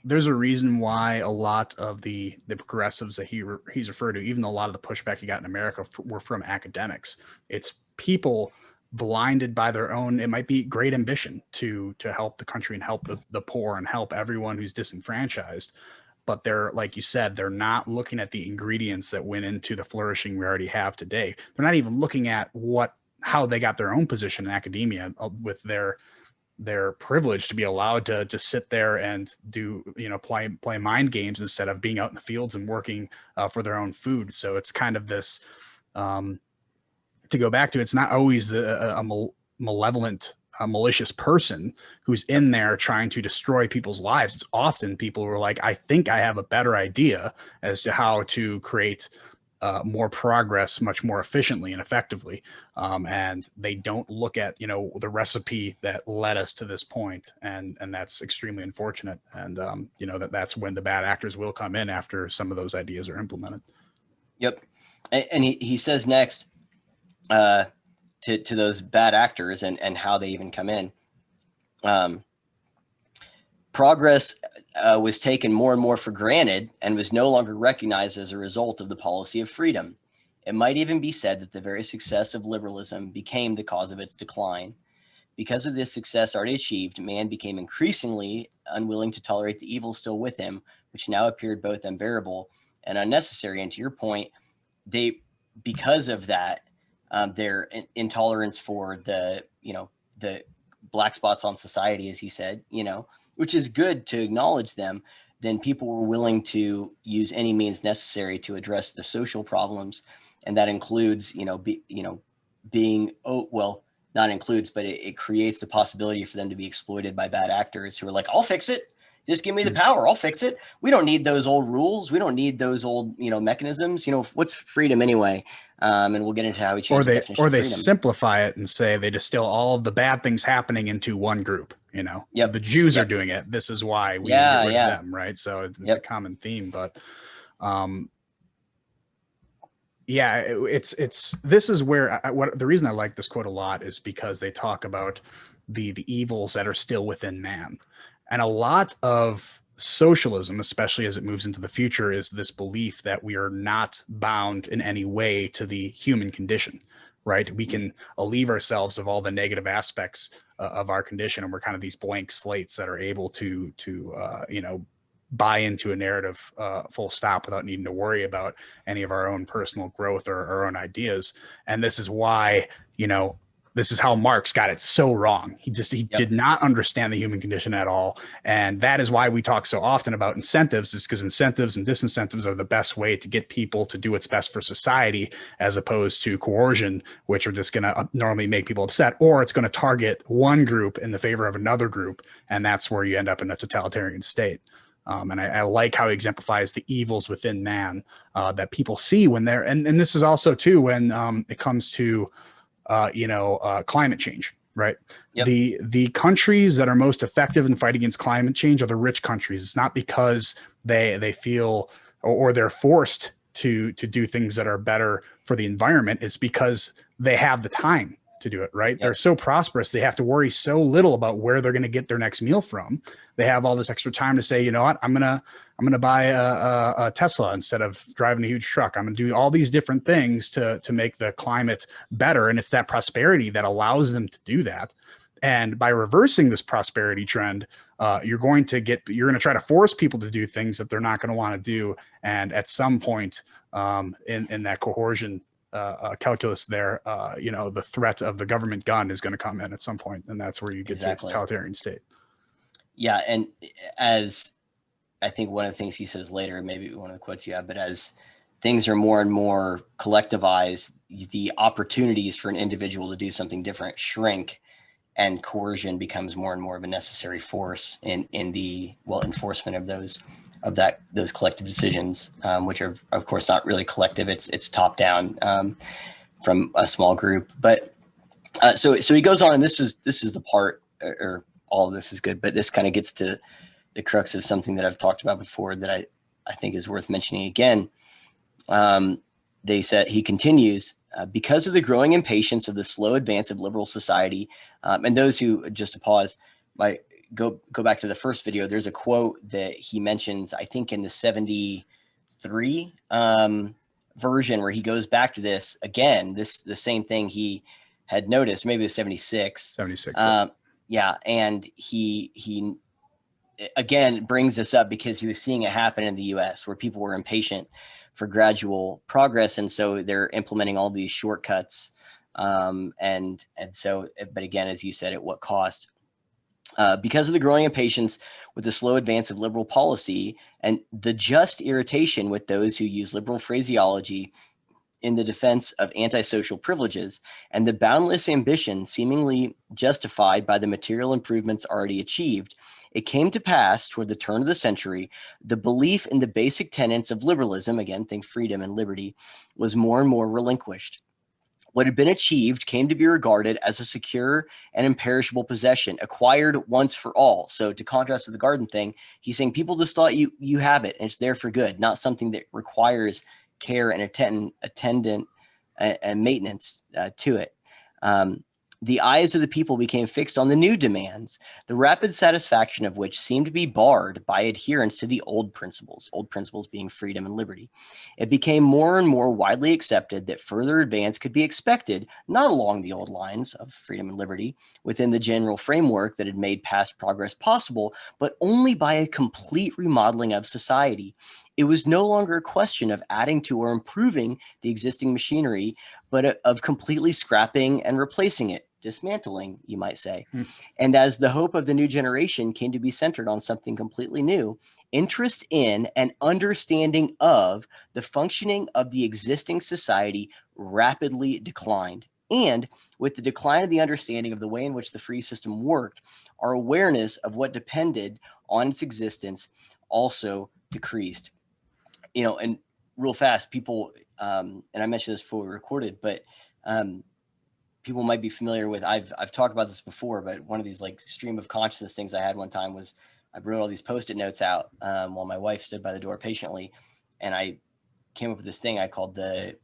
there's a reason why a lot of the progressives that he's referred to, even though a lot of the pushback he got in America were from academics, it's people blinded by their own, it might be great ambition to help the country and help the poor and help everyone who's disenfranchised. But they're, like you said, they're not looking at the ingredients that went into the flourishing we already have today. They're not even looking at how they got their own position in academia with their privilege to be allowed to just sit there and do, play mind games instead of being out in the fields and working for their own food. So it's kind of this, to go back to, it's not always a malevolent, malicious person who's in there trying to destroy people's lives. It's often people who are like, I think I have a better idea as to how to create more progress much more efficiently and effectively. And they don't look at, the recipe that led us to this point. And that's extremely unfortunate. And, that's when the bad actors will come in after some of those ideas are implemented. Yep. And he says next to those bad actors and how they even come in. Progress was taken more and more for granted and was no longer recognized as a result of the policy of freedom. It might even be said that the very success of liberalism became the cause of its decline. Because of this success already achieved, man became increasingly unwilling to tolerate the evil still with him, which now appeared both unbearable and unnecessary. And to your point, because of that, their intolerance for the black spots on society, as he said, which is good to acknowledge them, then people were willing to use any means necessary to address the social problems. And that includes, not includes, but it creates the possibility for them to be exploited by bad actors who are like, I'll fix it. Just give me the power. I'll fix it. We don't need those old rules. We don't need those old, mechanisms. What's freedom anyway? And we'll get into how we change the definition of freedom. Or they simplify it and say they distill all of the bad things happening into one group. Yep. The Jews are doing it. This is why we get rid of them, right? So it's a common theme, but this is where the reason I like this quote a lot is because they talk about the evils that are still within man. And a lot of socialism, especially as it moves into the future, is this belief that we are not bound in any way to the human condition, right? We can alleviate ourselves of all the negative aspects of our condition, and we're kind of these blank slates that are able to buy into a narrative full stop without needing to worry about any of our own personal growth or our own ideas. And this is why, this is how Marx got it so wrong. He did not understand the human condition at all. And that is why we talk so often about incentives, is because incentives and disincentives are the best way to get people to do what's best for society, as opposed to coercion, which are just going to normally make people upset, or it's going to target one group in the favor of another group. And that's where you end up in a totalitarian state. And I like how he exemplifies the evils within man that people see when they're, and this is also too, when it comes to, climate change, right? Yep. The countries that are most effective in fighting against climate change are the rich countries. It's not because they feel or they're forced to do things that are better for the environment is because they have the time to do it, right? Yep. They're so prosperous. They have to worry so little about where they're going to get their next meal from. They have all this extra time to say, you know what, I'm going to buy a Tesla instead of driving a huge truck. I'm going to do all these different things to make the climate better. And it's that prosperity that allows them to do that. And by reversing this prosperity trend, you're going to try to force people to do things that they're not going to want to do. And at some point in that coercion calculus there, the threat of the government gun is going to come in at some point, and that's where you get to a totalitarian state. Yeah, and as I think one of the things he says later, maybe one of the quotes you have, but as things are more and more collectivized, the opportunities for an individual to do something different shrink, and coercion becomes more and more of a necessary force in the enforcement of those collective decisions, which are of course not really collective. It's top down from a small group. But so he goes on, and this is the part, or all of this is good, but this kind of gets to the crux of something that I've talked about before that I think is worth mentioning again. They said, he continues, because of the growing impatience of the slow advance of liberal society, and those who, just to pause, might go back to the first video, there's a quote that he mentions, I think in the 73 version, where he goes back to this again, the same thing he had noticed, maybe it was 76. Yeah. And he again brings this up because he was seeing it happen in the US, where people were impatient for gradual progress. And so they're implementing all these shortcuts. And so, but again, as you said, at what cost? Because of the growing impatience with the slow advance of liberal policy and the just irritation with those who use liberal phraseology in the defense of antisocial privileges, and the boundless ambition seemingly justified by the material improvements already achieved, it came to pass toward the turn of the century, the belief in the basic tenets of liberalism, again, think freedom and liberty, was more and more relinquished. What had been achieved came to be regarded as a secure and imperishable possession, acquired once for all. So to contrast with the garden thing, he's saying people just thought you have it and it's there for good, not something that requires care and attendant and maintenance to it. The eyes of the people became fixed on the new demands, the rapid satisfaction of which seemed to be barred by adherence to the old principles being freedom and liberty. It became more and more widely accepted that further advance could be expected, not along the old lines of freedom and liberty, within the general framework that had made past progress possible, but only by a complete remodeling of society. It was no longer a question of adding to or improving the existing machinery, but of completely scrapping and replacing it, dismantling, you might say. And as the hope of the new generation came to be centered on something completely new, interest in and understanding of the functioning of the existing society rapidly declined. And with the decline of the understanding of the way in which the free system worked, our awareness of what depended on its existence also decreased. And real fast, people, and I mentioned this before we recorded, but people might be familiar with, I've talked about this before, but one of these like stream of consciousness things I had one time was I wrote all these Post-it notes out while my wife stood by the door patiently. And I came up with this thing I called the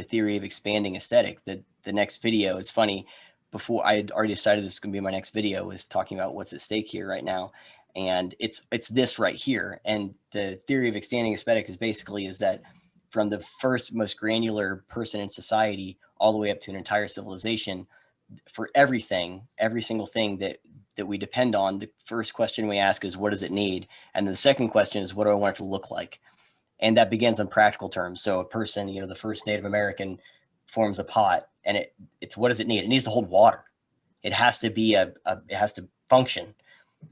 theory of expanding aesthetic. The next video, it's funny, before I had already decided this is going to be my next video, was talking about what's at stake here right now. And it's this right here. And the theory of expanding aesthetic is that from the first most granular person in society all the way up to an entire civilization, for everything, every single thing that we depend on, the first question we ask is, what does it need? And the second question is, what do I want it to look like? And that begins on practical terms. So a person, the first Native American forms a pot, and it's what does it need? It needs to hold water. It has to be it has to function.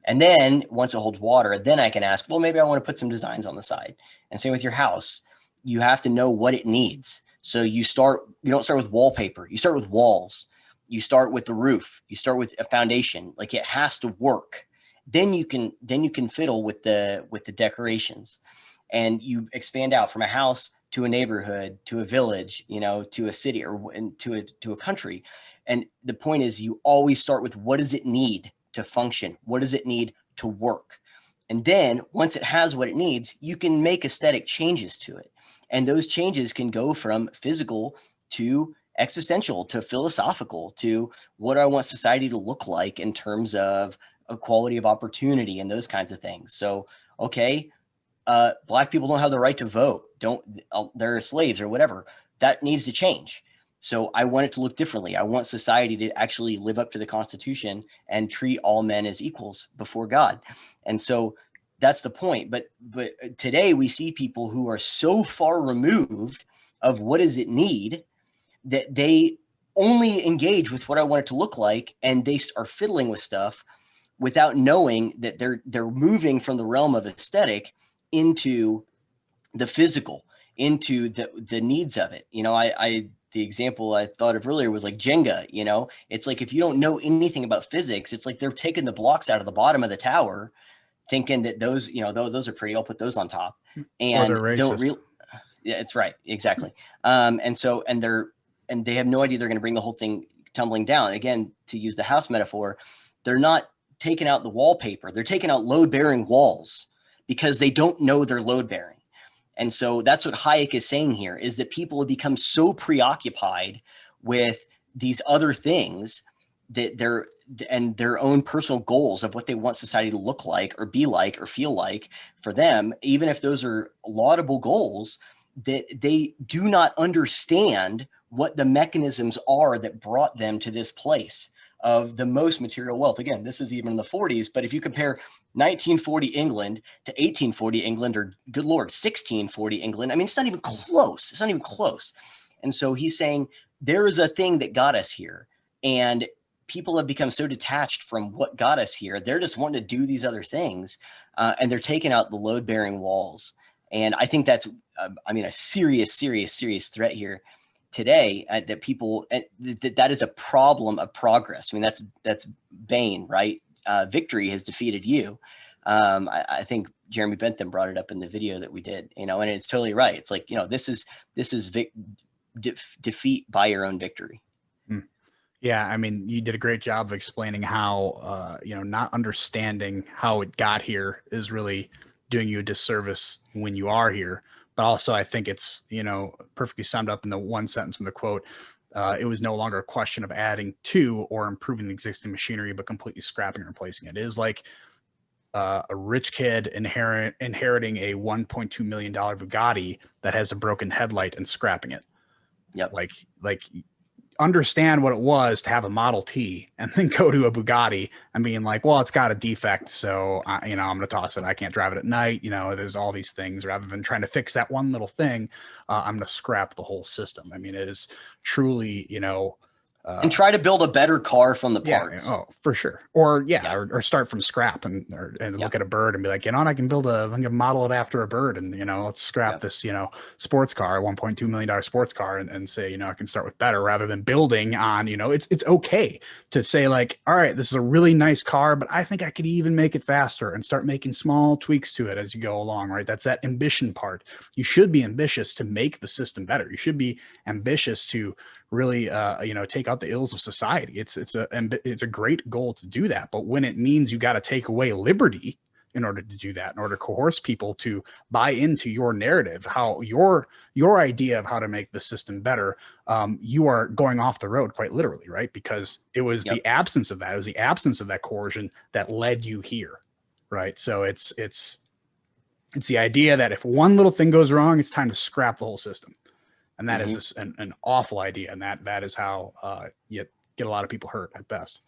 And then once it holds water, then I can ask, well, maybe I want to put some designs on the side. And same with your house. You have to know what it needs. So you don't start with wallpaper. You start with walls. You start with the roof. You start with a foundation. Like, it has to work. Then you can fiddle with the decorations, and you expand out from a house to a neighborhood, to a village, to a city, or to a country. And the point is, you always start with, what does it need to function? What does it need to work? And then once it has what it needs, you can make aesthetic changes to it. And those changes can go from physical to existential to philosophical to what I want society to look like in terms of equality of opportunity and those kinds of things. So, okay, Black people don't have the right to vote. They're slaves or whatever. That needs to change. So I want it to look differently. I want society to actually live up to the Constitution and treat all men as equals before God. And so that's the point. But today we see people who are so far removed of what does it need that they only engage with what I want it to look like, and they are fiddling with stuff without knowing that they're moving from the realm of aesthetic into the physical, into the needs of it. The example I thought of earlier was like Jenga. It's like, if you don't know anything about physics, it's like they're taking the blocks out of the bottom of the tower, thinking that those are pretty, I'll put those on top, and yeah, it's right, exactly. And they have no idea they're going to bring the whole thing tumbling down. Again, to use the house metaphor, they're not taking out the wallpaper, they're taking out load-bearing walls because they don't know they're load-bearing. And so that's what Hayek is saying here, is that people have become so preoccupied with these other things that their own personal goals of what they want society to look like or be like or feel like for them, even if those are laudable goals, that they do not understand what the mechanisms are that brought them to this place of the most material wealth. Again, this is even in the 40s, but if you compare 1940 England to 1840 England, or good Lord, 1640 England, I mean, it's not even close. It's not even close. And so he's saying there is a thing that got us here, and people have become so detached from what got us here. They're just wanting to do these other things, and they're taking out the load-bearing walls. And I think that's, a serious threat here today, that people, that is a problem of progress. I mean, that's Bain, right? Victory has defeated you. I think Jeremy Bentham brought it up in the video that we did, and it's totally right. It's like, this is defeat by your own victory. Yeah, I mean, you did a great job of explaining how, not understanding how it got here is really doing you a disservice when you are here. But also, I think it's, perfectly summed up in the one sentence from the quote. It was no longer a question of adding to or improving the existing machinery, but completely scrapping and replacing it. It is like a rich kid inheriting a $1.2 million Bugatti that has a broken headlight and scrapping it. Yep. Like understand what it was to have a Model T and then go to a Bugatti and being like, well, it's got a defect, so I'm going to toss it. I can't drive it at night. There's all these things. Rather than trying to fix that one little thing, I'm going to scrap the whole system. I mean, it is truly, and try to build a better car from the parts. Yeah, for sure. Or or start from scrap and look at a bird and be like, I can model it after a bird, and let's scrap this, sports car, $1.2 million sports car, and say, I can start with better, rather than building on, it's okay to say like, all right, this is a really nice car, but I think I could even make it faster, and start making small tweaks to it as you go along, right? That's that ambition part. You should be ambitious to make the system better. You should be ambitious to really take out the ills of society. It's a great goal to do that, but when it means you got to take away liberty in order to do that, in order to coerce people to buy into your narrative, how your idea of how to make the system better, you are going off the road, quite literally, right? Because it was the absence of that, it was the absence of that coercion that led you here, right? So it's the idea that if one little thing goes wrong, it's time to scrap the whole system. And that is an awful idea. And that is how you get a lot of people hurt at best.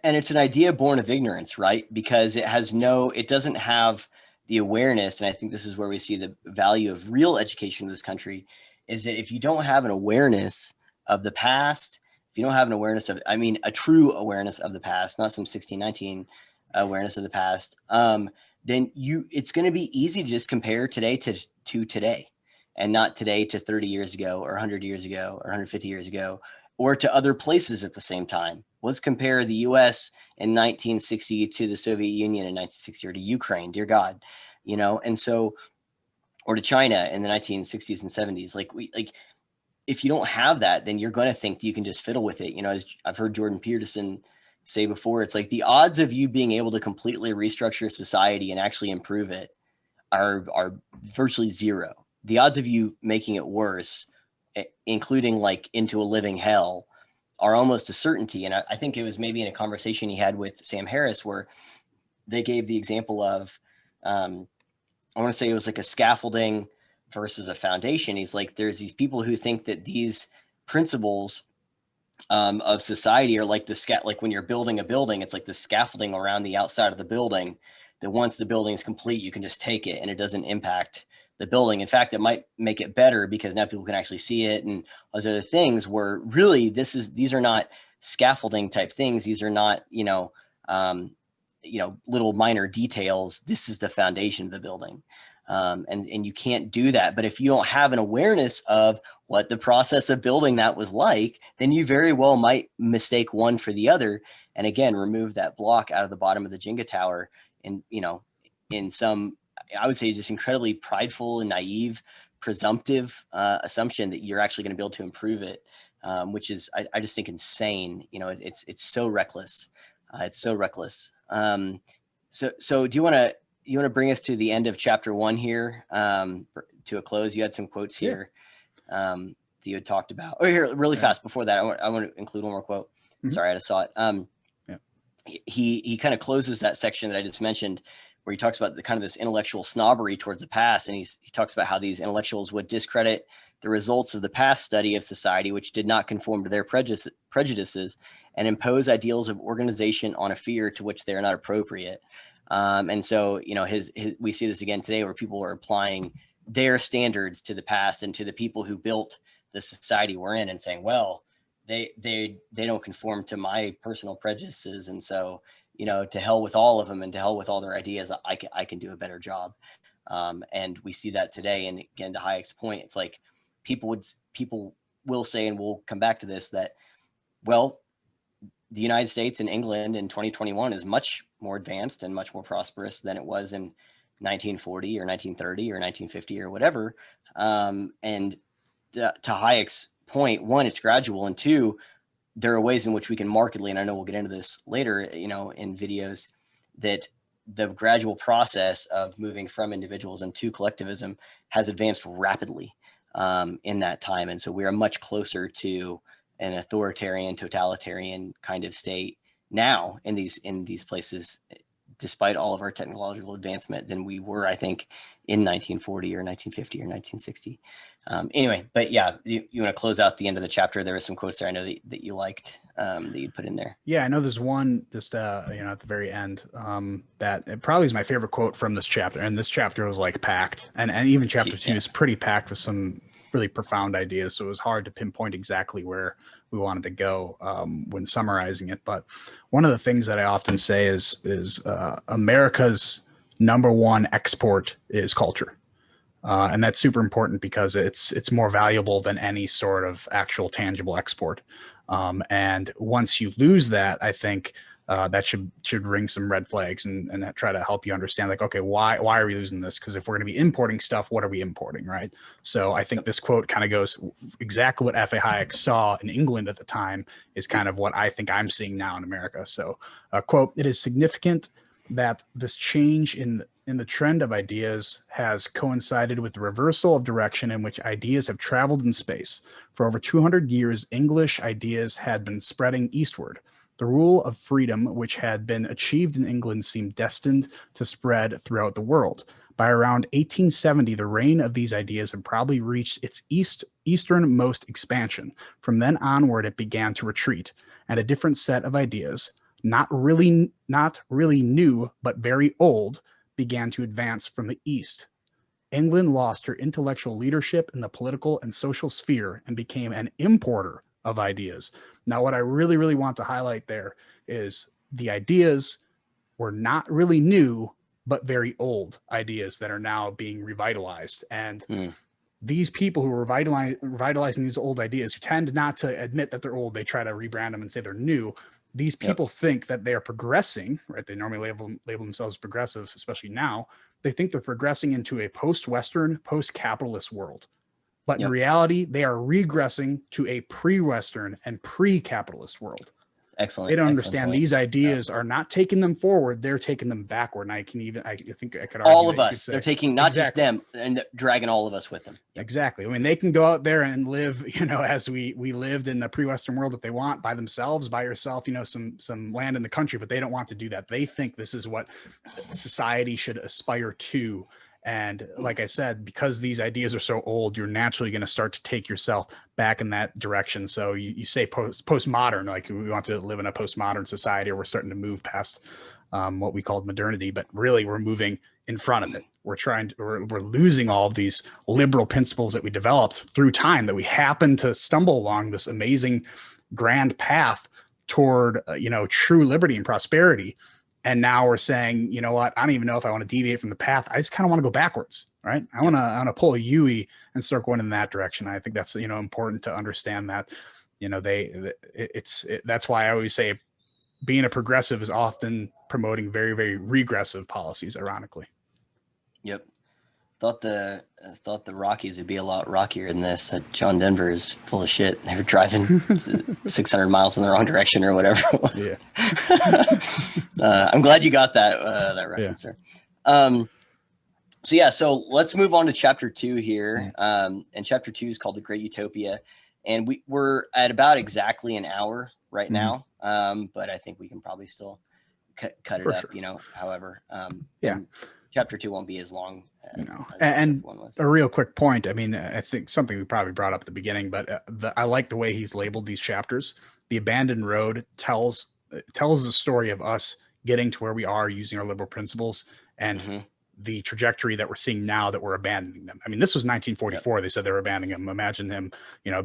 And it's an idea born of ignorance, right? Because it doesn't have the awareness. And I think this is where we see the value of real education in this country, is that if you don't have an awareness of the past, if you don't have an awareness of, a true awareness of the past, not some 1619 awareness of the past, then it's going to be easy to just compare today to today, and not today to 30 years ago or 100 years ago or 150 years ago, or to other places at the same time. Let's compare the US in 1960 to the Soviet Union in 1960, or to Ukraine, dear God, and so, or to China in the 1960s and 70s. If you don't have that, then you're going to think that you can just fiddle with it. As I've heard Jordan Peterson say before, it's like the odds of you being able to completely restructure society and actually improve it are virtually zero. the odds of you making it worse, including like into a living hell, are almost a certainty. And I think it was maybe in a conversation he had with Sam Harris where they gave the example of, I want to say it was like a scaffolding versus a foundation. He's like, there's these people who think that these principles of society are like like when you're building a building, it's like the scaffolding around the outside of the building, that once the building is complete, you can just take it and it doesn't impact the building. In fact, it might make it better because now people can actually see it and those other things, where really these are not scaffolding type things. These are not, little minor details. This is the foundation of the building. And you can't do that. But if you don't have an awareness of what the process of building that was like, then you very well might mistake one for the other. And again, remove that block out of the bottom of the Jenga tower. And, in some, I would say, just incredibly prideful and naive, presumptive assumption that you're actually going to be able to improve it, which is, I just think, insane. It's so reckless. It's so reckless. So do you want to bring us to the end of chapter 1 here, to a close? You had some quotes here that you had talked about. Oh, here, really fast before that, I want to include one more quote. Mm-hmm. Sorry, I just saw it. He kind of closes that section that I just mentioned, where he talks about the kind of this intellectual snobbery towards the past. And he talks about how these intellectuals would discredit the results of the past study of society, which did not conform to their prejudices, and impose ideals of organization on a fear to which they are not appropriate. And so, we see this again today, where people are applying their standards to the past and to the people who built the society we're in, and saying, well, they don't conform to my personal prejudices. And so, to hell with all of them and to hell with all their ideas, I can do a better job. And we see that today. And again, to Hayek's point, it's like people will say, and we'll come back to this, that, well, the United States and England in 2021 is much more advanced and much more prosperous than it was in 1940 or 1930 or 1950 or whatever. And to Hayek's point, one, it's gradual, and two, there are ways in which we can markedly, and I know we'll get into this later, in videos, that the gradual process of moving from individualism to collectivism has advanced rapidly in that time. And so we are much closer to an authoritarian, totalitarian kind of state now in these places, despite all of our technological advancement, than we were, I think, in 1940 or 1950 or 1960. Anyway, but yeah, you want to close out the end of the chapter? There were some quotes there I know that you liked, that you put in there. Yeah, I know there's one just at the very end, that it probably is my favorite quote from this chapter. And this chapter was like packed, and even chapter 2 is pretty packed with some really profound ideas. So it was hard to pinpoint exactly where we wanted to go when summarizing it. But one of the things that I often say is America's number one export is culture. And that's super important because it's more valuable than any sort of actual tangible export. And once you lose that, I think that should ring some red flags and try to help you understand, like, okay, why are we losing this? Because if we're going to be importing stuff, what are we importing, right? So I think this quote kind of goes exactly what F.A. Hayek saw in England at the time is kind of what I think I'm seeing now in America. So quote, "It is significant that this change in the trend of ideas has coincided with the reversal of direction in which ideas have traveled in space. For over 200 years, English ideas had been spreading eastward. The rule of freedom, which had been achieved in England, seemed destined to spread throughout the world. By around 1870, the reign of these ideas had probably reached its easternmost expansion. From then onward, it began to retreat, and a different set of ideas, not really new, but very old, began to advance from the east. England lost her intellectual leadership in the political and social sphere and became an importer of ideas." Now, what I really, really want to highlight there is the ideas were not really new, but very old ideas that are now being revitalized. And these people who are revitalizing these old ideas, who tend not to admit that they're old, they try to rebrand them and say they're new. These people think that they are progressing, right? They normally label themselves progressive, especially now. They think they're progressing into a post-Western, post-capitalist world. But in reality, they are regressing to a pre-Western and pre-capitalist world. Excellent. They don't Excellent understand point. these ideas are not taking them forward; they're taking them backward. And I think I could All argue of that you could us. They're say taking not just exactly. them and dragging all of us with them. Yep. Exactly. I mean, they can go out there and live, as we lived in the pre-Western world if they want, by themselves, by yourself, some land in the country, but they don't want to do that. They think this is what society should aspire to. And like I said, because these ideas are so old, you're naturally going to start to take yourself back in that direction. So you say postmodern, like we want to live in a postmodern society, or we're starting to move past what we called modernity, but really we're moving in front of it. We're losing all of these liberal principles that we developed through time, that we happen to stumble along this amazing grand path toward, true liberty and prosperity. And now we're saying, you know what, I don't even know if I want to deviate from the path. I just kind of want to go backwards, right? I want to pull a Yui and start going in that direction. I think that's, important to understand that, that's why I always say being a progressive is often promoting very, very regressive policies, ironically. Yep. Thought the Rockies would be a lot rockier than this. That John Denver is full of shit. They were driving 600 miles in the wrong direction or whatever it was. Yeah. I'm glad you got that reference there. So let's move on to chapter 2 here. And chapter 2 is called The Great Utopia. And we're at about exactly an hour right now. But I think we can probably still cut it up, sure. However. Chapter 2 won't be as long as and one was. A real quick point. I mean, I think something we probably brought up at the beginning, but I like the way he's labeled these chapters. The abandoned road tells the story of us getting to where we are using our liberal principles, and the trajectory that we're seeing now that we're abandoning them. I mean, this was 1944. Yep. They said they were abandoning them. Imagine him,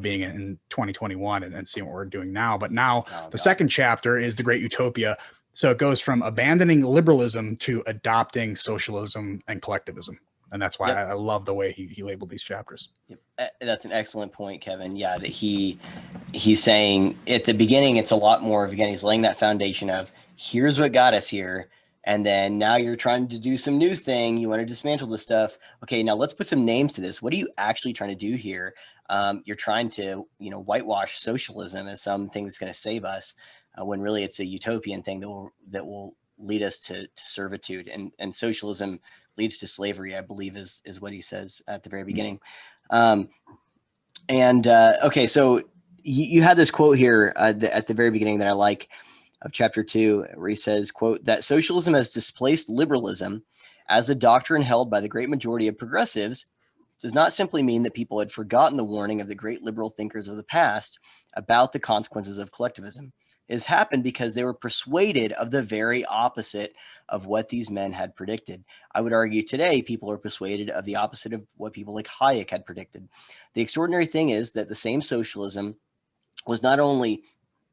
being in 2021 and seeing what we're doing now. But now the second chapter is the Great Utopia. So it goes from abandoning liberalism to adopting socialism and collectivism. And that's why I love the way he labeled these chapters. Yep. That's an excellent point, Kevin. Yeah, that he's saying at the beginning, it's a lot more of, again, he's laying that foundation of here's what got us here. And then now you're trying to do some new thing. You want to dismantle this stuff. Okay, now let's put some names to this. What are you actually trying to do here? You're trying to, whitewash socialism as something that's going to save us. When really it's a utopian thing that will lead us to servitude, and socialism leads to slavery, I believe is what he says at the very beginning. Okay, so you had this quote here at the very beginning that I like of chapter 2, where he says, quote, that socialism has displaced liberalism as a doctrine held by the great majority of progressives does not simply mean that people had forgotten the warning of the great liberal thinkers of the past about the consequences of collectivism. It has happened because they were persuaded of the very opposite of what these men had predicted. I would argue today people are persuaded of the opposite of what people like Hayek had predicted. The extraordinary thing is that the same socialism was not only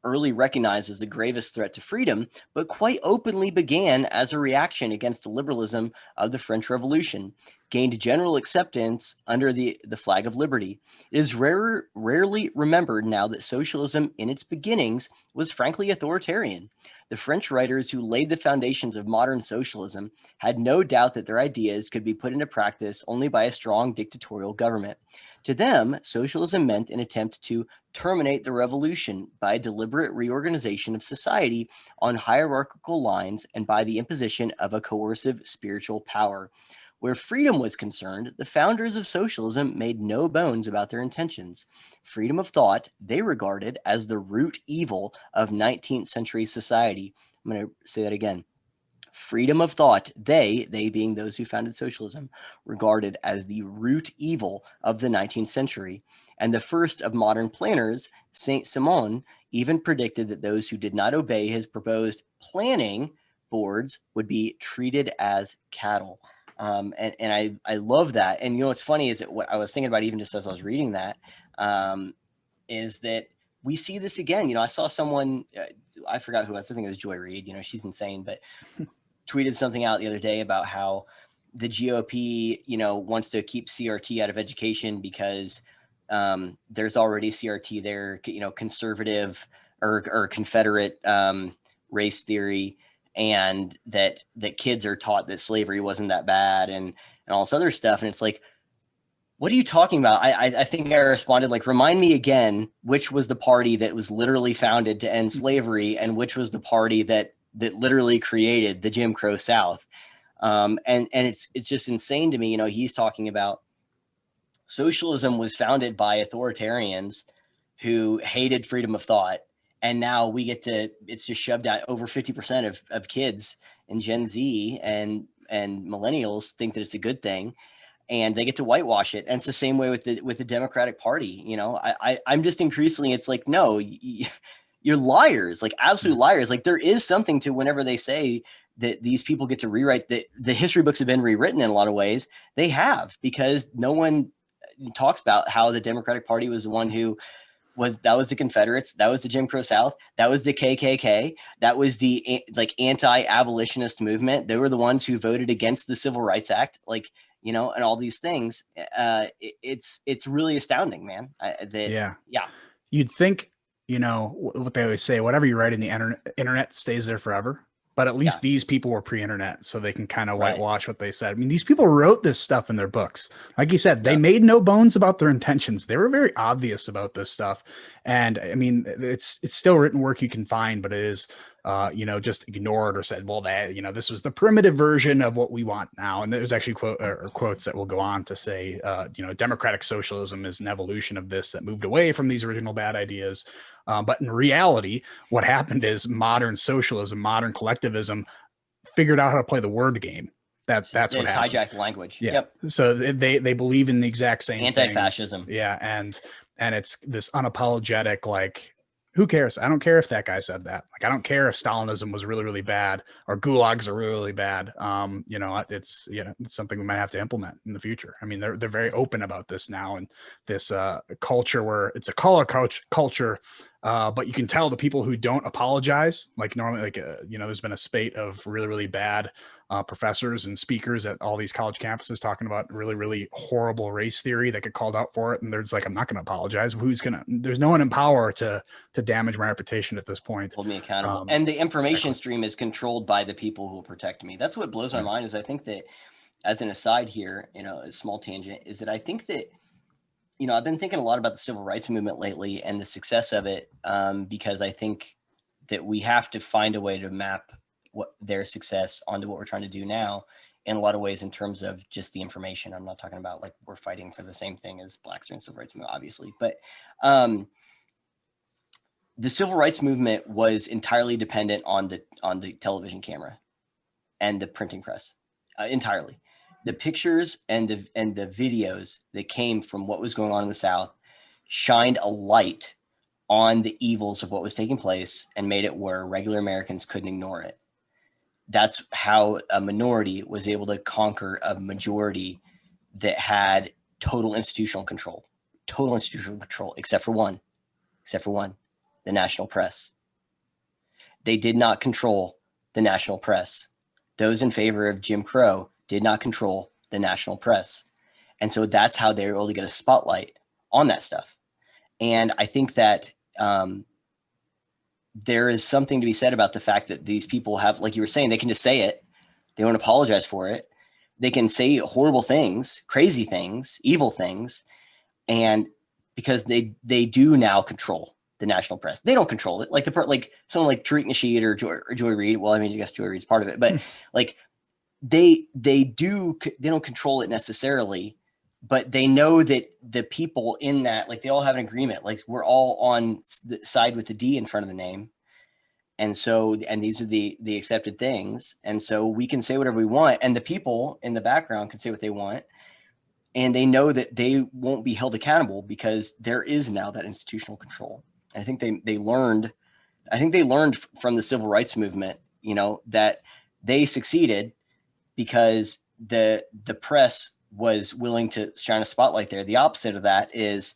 early recognized as the gravest threat to freedom, but quite openly began as a reaction against the liberalism of the French Revolution, gained general acceptance under the flag of liberty. It is rarely remembered now that socialism in its beginnings was frankly authoritarian. The French writers who laid the foundations of modern socialism had no doubt that their ideas could be put into practice only by a strong dictatorial government. To them, socialism meant an attempt to terminate the revolution by a deliberate reorganization of society on hierarchical lines and by the imposition of a coercive spiritual power. Where freedom was concerned, the founders of socialism made no bones about their intentions. Freedom of thought they regarded as the root evil of 19th century society. I'm going to say that again. Freedom of thought, they being those who founded socialism, regarded as the root evil of the 19th century. And the first of modern planners, Saint-Simon, even predicted that those who did not obey his proposed planning boards would be treated as cattle. And I love that. And what's funny is that what I was thinking about even just as I was reading that, is that we see this again. I saw someone, I forgot who I was, I think it was Joy Reid, she's insane, but tweeted something out the other day about how the GOP, wants to keep CRT out of education because there's already CRT there, conservative or Confederate race theory, and that kids are taught that slavery wasn't that bad and all this other stuff. And it's like, What are you talking about? I think I responded like, remind me again, which was the party that was literally founded to end slavery, and which was the party that literally created the Jim Crow South. And it's just insane to me. You know, he's talking about socialism was founded by authoritarians who hated freedom of thought, and now we get to, it's just shoved out. Over 50% of kids and Gen Z and millennials think that it's a good thing, and they get to whitewash it. And it's the same way with the Democratic Party. You know, I'm just increasingly, it's like, no, you're liars, like absolute liars. Like there is something to whenever they say that these people get to rewrite the history books have been rewritten in a lot of ways. They have, because no one talks about how the Democratic Party was the one who that was the Confederates, that was the Jim Crow South, that was the KKK, that was the like anti-abolitionist movement. They were the ones who voted against the Civil Rights Act, like, you know, and all these things. It's really astounding, man. Yeah. Yeah. You'd think, you know, what they always say, whatever you write in the internet stays there forever. But at least these people were pre-internet, so they can kind of whitewash what they said. I mean, these people wrote this stuff in their books. Like you said, they made no bones about their intentions. They were very obvious about this stuff. And I mean, it's still written work you can find, but it is, you know, just ignored or said, well, that, you know, this was the primitive version of what we want now. And there's actually quotes that will go on to say, you know, democratic socialism is an evolution of this that moved away from these original bad ideas. But in reality, what happened is modern socialism, modern collectivism figured out how to play the word game. That's what happened. Hijacked language. Yeah. Yep. So they believe in the exact same anti-fascism things. Yeah. And it's this unapologetic, like, who cares? I don't care if that guy said that. Like, I don't care if Stalinism was really, really bad or gulags are really, really bad. You know, it's, you know, it's something we might have to implement in the future. I mean, they're very open about this now, and this culture where it's a color culture, but you can tell the people who don't apologize, like normally, like, you know, there's been a spate of really, really bad professors and speakers at all these college campuses talking about really, really horrible race theory that get called out for it. And there's like, I'm not going to apologize. There's no one in power to damage my reputation at this point. Hold me accountable. And the information stream is controlled by the people who will protect me. That's what blows my mind. Is I think that, as an aside here, you know, a small tangent, is that I think that, you know, I've been thinking a lot about the civil rights movement lately and the success of it, because I think that we have to find a way to map what their success onto what we're trying to do now in a lot of ways, in terms of just the information. I'm not talking about like we're fighting for the same thing as blacks are in civil rights movement, obviously, but the civil rights movement was entirely dependent on the television camera and the printing press, entirely. The pictures and the videos that came from what was going on in the South shined a light on the evils of what was taking place and made it where regular Americans couldn't ignore it. That's how a minority was able to conquer a majority that had total institutional control, except for one, the national press. They did not control the national press. Those in favor of Jim Crow did not control the national press. And so that's how they were able to get a spotlight on that stuff. And I think that there is something to be said about the fact that these people have, like you were saying, they can just say it. They won't apologize for it. They can say horrible things, crazy things, evil things. And because they do now control the national press. They don't control it. Like like someone like Tariq Nasheed or Joy Reid. Well, I mean, I guess Joy Reid's part of it, but like they don't control it necessarily, but they know that the people in that, like, they all have an agreement. Like, we're all on the side with the D in front of the name. And so, and these are the accepted things. And so we can say whatever we want. And the people in the background can say what they want. And they know that they won't be held accountable because there is now that institutional control. And I think they learned from the civil rights movement, you know, that they succeeded because the press was willing to shine a spotlight there. The opposite of that is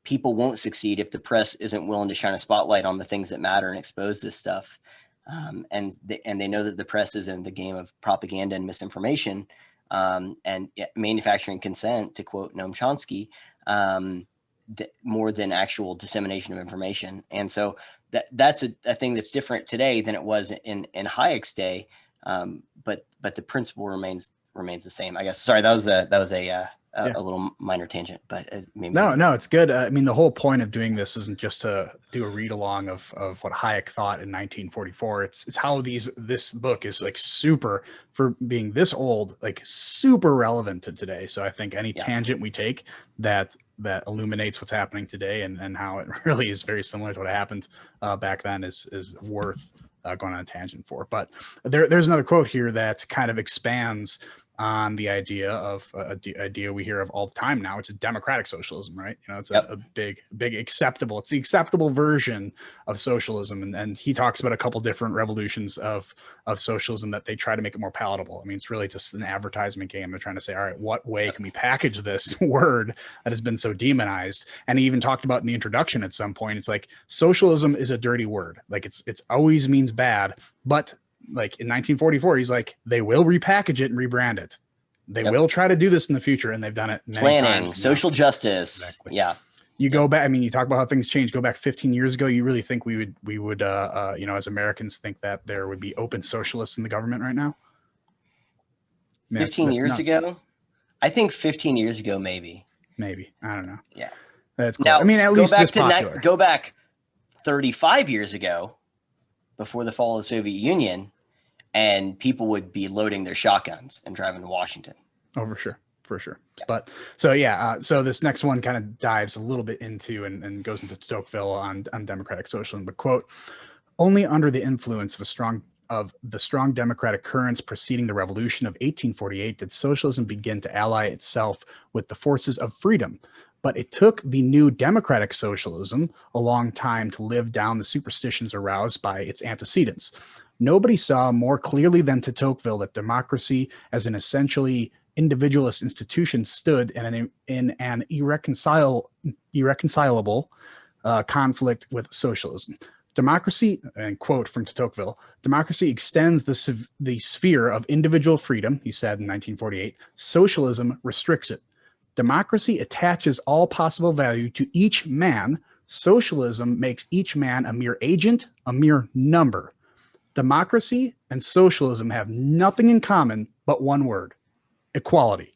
people won't succeed if the press isn't willing to shine a spotlight on the things that matter and expose this stuff. And they know that the press is in the game of propaganda and misinformation, and manufacturing consent, to quote Noam Chomsky, more than actual dissemination of information. And so that's a thing that's different today than it was in Hayek's day. But the principle remains the same, I guess. Sorry, that was a a little minor tangent, but maybe no, it's good. I mean, the whole point of doing this isn't just to do a read along of what Hayek thought in 1944. It's how this book is like super, for being this old, like super relevant to today. So I think any tangent we take that illuminates what's happening today and how it really is very similar to what happened back then is worth going on a tangent for. But there's another quote here that kind of expands on the idea of idea we hear of all the time now, which is democratic socialism, right? You know, it's a big acceptable. It's the acceptable version of socialism, and he talks about a couple different revolutions of socialism that they try to make it more palatable. I mean, it's really just an advertisement game. They're trying to say, all right, what way can we package this word that has been so demonized? And he even talked about in the introduction at some point, it's like socialism is a dirty word. Like it's always means bad, but like in 1944, he's like, they will repackage it and rebrand it. They will try to do this in the future, and they've done it many times. Social justice. Exactly. Yeah. You go back. I mean, you talk about how things change. Go back 15 years ago. You really think we would, you know, as Americans, think that there would be open socialists in the government right now? I mean, 15 years ago, I think 15 years ago, maybe. I don't know. Yeah. That's cool. Now, I mean, at least this popular. Go back 35 years ago, before the fall of the Soviet Union, and people would be loading their shotguns and driving to Washington. Oh, for sure. Yeah. But so, so this next one kind of dives a little bit into and goes into Tocqueville on democratic socialism. But quote, only under the influence of the strong democratic currents preceding the revolution of 1848 did socialism begin to ally itself with the forces of freedom. But it took the new democratic socialism a long time to live down the superstitions aroused by its antecedents. Nobody saw more clearly than Tocqueville that democracy as an essentially individualist institution stood in an irreconcilable conflict with socialism. Democracy, and quote from Tocqueville, democracy extends the sphere of individual freedom, he said in 1948. Socialism restricts it. Democracy attaches all possible value to each man. Socialism makes each man a mere agent, a mere number. Democracy and socialism have nothing in common but one word: equality.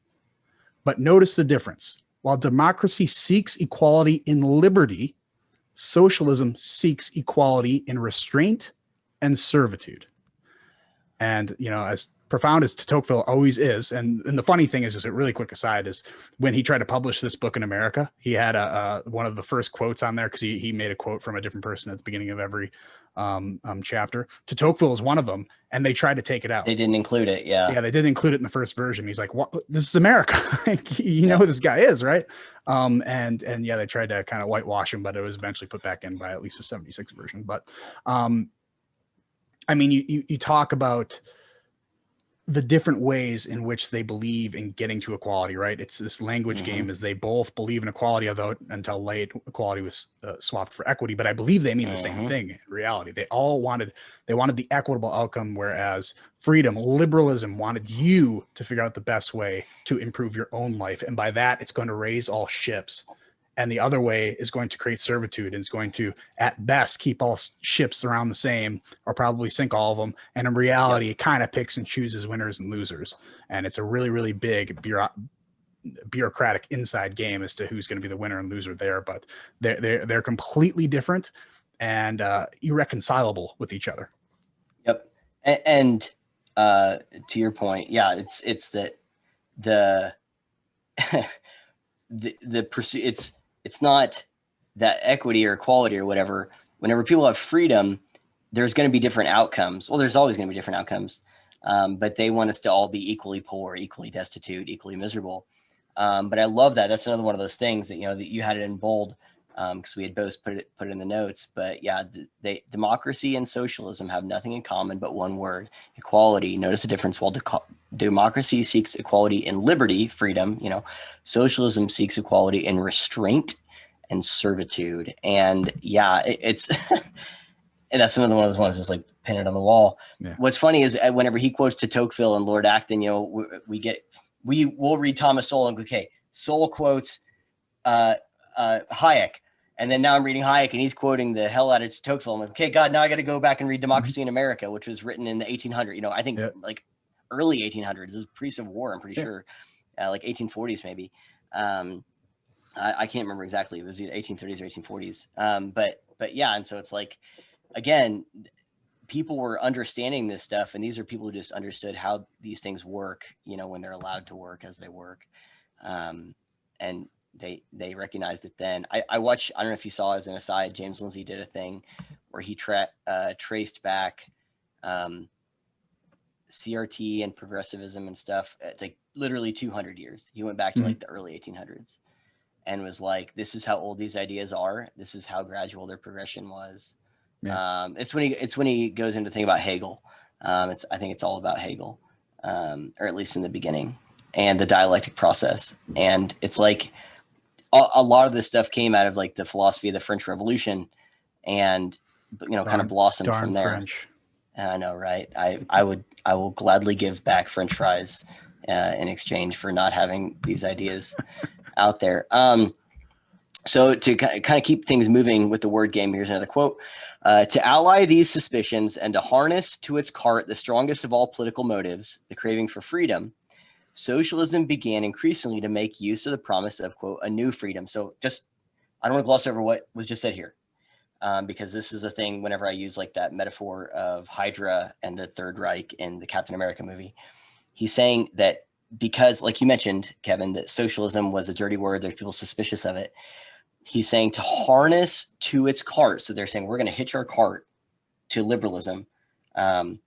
But notice the difference. While democracy seeks equality in liberty, socialism seeks equality in restraint and servitude. And, you know, as profound as Tocqueville always is, and the funny thing is, just a really quick aside, is when he tried to publish this book in America, he had one of the first quotes on there, because he made a quote from a different person at the beginning of every chapter. Tocqueville is one of them, and they tried to take it out. They didn't include it. Yeah, they didn't include it in the first version. He's like, "What? This is America." You know who this guy is, right? And yeah, they tried to kind of whitewash him, but it was eventually put back in by at least the 76 version. But I mean, you talk about the different ways in which they believe in getting to equality, right? It's this language game, as they both believe in equality, although until late equality was swapped for equity. But I believe they mean the same thing in reality. They all wanted the equitable outcome, whereas freedom, liberalism wanted you to figure out the best way to improve your own life. And by that, it's going to raise all ships. And the other way is going to create servitude, and is going to, at best, keep all ships around the same, or probably sink all of them. And in reality, it kind of picks and chooses winners and losers. And it's a really, really big bureaucratic inside game as to who's going to be the winner and loser there. But they're completely different and irreconcilable with each other. Yep. And to your point, yeah, it's that the pursuit. It's not that equity or equality or whatever. Whenever people have freedom, there's going to be different outcomes. Well, there's always going to be different outcomes, but they want us to all be equally poor, equally destitute, equally miserable. But I love that. That's another one of those things that, you know, that you had it in bold, because we had both put it in the notes. But yeah, democracy and socialism have nothing in common but one word: equality. Notice the difference. While democracy seeks equality in liberty, freedom, you know, socialism seeks equality in restraint and servitude. And yeah, it's and that's another one of those ones that's like pin it on the wall. Yeah. What's funny is whenever he quotes to Tocqueville and Lord Acton, you know, we'll read Thomas Sowell and go, okay, Sowell quotes Hayek. And then now I'm reading Hayek and he's quoting the hell out of Tocqueville. I'm like, okay, God, now I got to go back and read Democracy in America, which was written in the 1800s. You know, I think like early 1800s. It was pre-Civil War, I'm pretty sure. like 1840s maybe. I can't remember exactly. It was either 1830s or 1840s. But yeah, and so it's like, again, people were understanding this stuff, and these are people who just understood how these things work, when they're allowed to work as they work. And they recognized it then. I watched, I don't know if you saw, as an aside, James Lindsay did a thing where he traced back CRT and progressivism and stuff. It's like literally 200 years. He went back to like the early 1800s and was like, this is how old these ideas are. This is how gradual their progression was. Yeah. It's when he goes into thing about Hegel. I think it's all about Hegel, or at least in the beginning, and the dialectic process. And it's like a lot of this stuff came out of like the philosophy of the French Revolution, and kind of blossomed from there. French. I know, right? I will gladly give back French fries in exchange for not having these ideas out there. So to kind of keep things moving with the word game, here's another quote. To ally these suspicions and to harness to its cart the strongest of all political motives, the craving for freedom, socialism began increasingly to make use of the promise of, quote, a new freedom. So I don't want to gloss over what was just said here, because this is a thing whenever I use like that metaphor of Hydra and the Third Reich in the Captain America movie. He's saying that because, like you mentioned, Kevin, that socialism was a dirty word, there's people suspicious of it. He's saying to harness to its cart. So they're saying we're going to hitch our cart to liberalism, and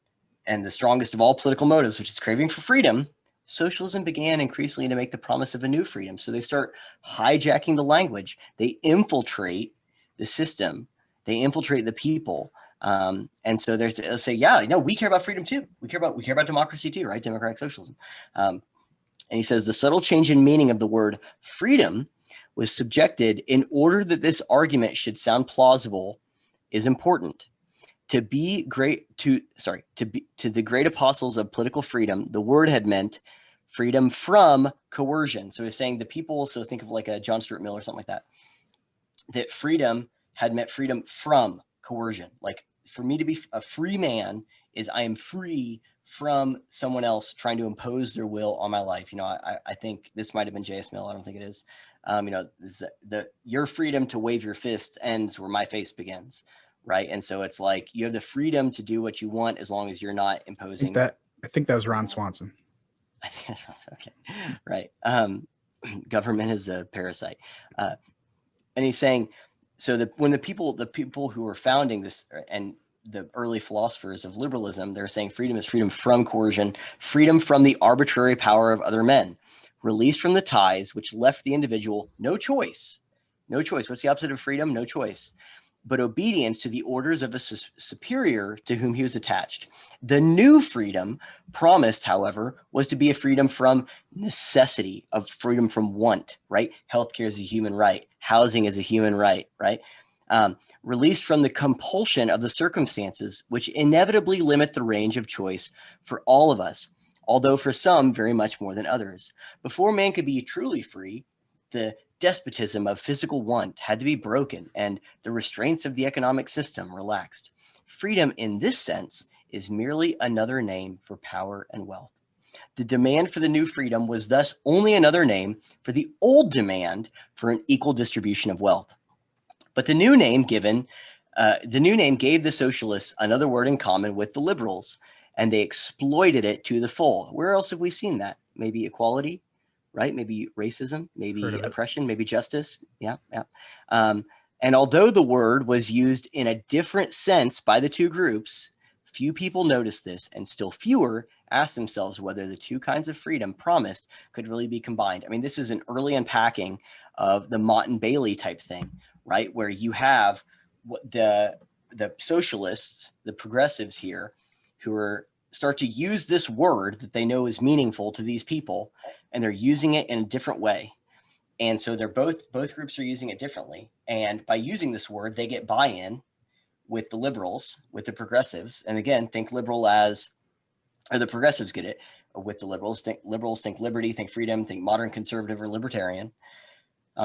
the strongest of all political motives, which is craving for freedom. Socialism began increasingly to make the promise of a new freedom. So they start hijacking the language. They infiltrate the system. They infiltrate the people. And so they'll say, yeah, we care about freedom too. We care about democracy too, right? Democratic socialism. And he says the subtle change in meaning of the word freedom was subjected in order that this argument should sound plausible is important. To the great apostles of political freedom, the word had meant freedom from coercion. So he's saying the people, so think of like a John Stuart Mill or something like that freedom had meant freedom from coercion. Like for me to be a free man is I am free from someone else trying to impose their will on my life. I think this might've been J.S. Mill. I don't think it is. Your freedom to wave your fist ends where my face begins. Right. And so it's like you have the freedom to do what you want as long as you're not imposing. I think that was Ron Swanson. I think that's okay. Right. Government is a parasite. And he's saying, so when the people who were founding this and the early philosophers of liberalism, they're saying freedom is freedom from coercion, freedom from the arbitrary power of other men, released from the ties which left the individual no choice. No choice. What's the opposite of freedom? No choice. But obedience to the orders of a superior to whom he was attached. The new freedom promised, however, was to be a freedom from necessity, of freedom from want, right? Healthcare is a human right. Housing is a human right, right? Released from the compulsion of the circumstances, which inevitably limit the range of choice for all of us, although for some very much more than others. Before man could be truly free, the despotism of physical want had to be broken and the restraints of the economic system relaxed. Freedom in this sense is merely another name for power and wealth. The demand for the new freedom was thus only another name for the old demand for an equal distribution of wealth. But the new name gave the socialists another word in common with the liberals, and they exploited it to the full. Where else have we seen that? Maybe equality, right? Maybe racism, maybe oppression, maybe justice. Yeah. And although the word was used in a different sense by the two groups, few people noticed this, and still fewer asked themselves whether the two kinds of freedom promised could really be combined. I mean, this is an early unpacking of the Mott and Bailey type thing, right? Where you have the socialists, the progressives here, who start to use this word that they know is meaningful to these people, and they're using it in a different way. And so they're both groups are using it differently. And by using this word, they get buy-in with the liberals, with the progressives. And again, think liberal or the progressives get it with the liberals. Think liberty, think freedom, think modern conservative or libertarian.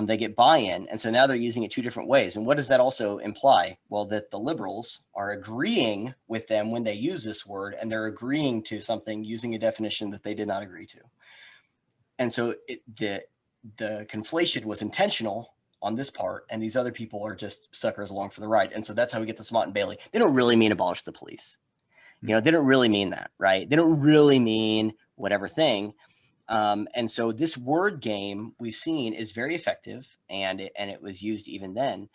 They get buy-in. And so now they're using it two different ways. And what does that also imply? Well, that the liberals are agreeing with them when they use this word, and they're agreeing to something using a definition that they did not agree to. And so the conflation was intentional on this part, and these other people are just suckers along for the ride. And so that's how we get the Smott and Bailey. They don't really mean abolish the police. You know, they don't really mean that, right? They don't really mean whatever thing. And so this word game we've seen is very effective, and it was used even then.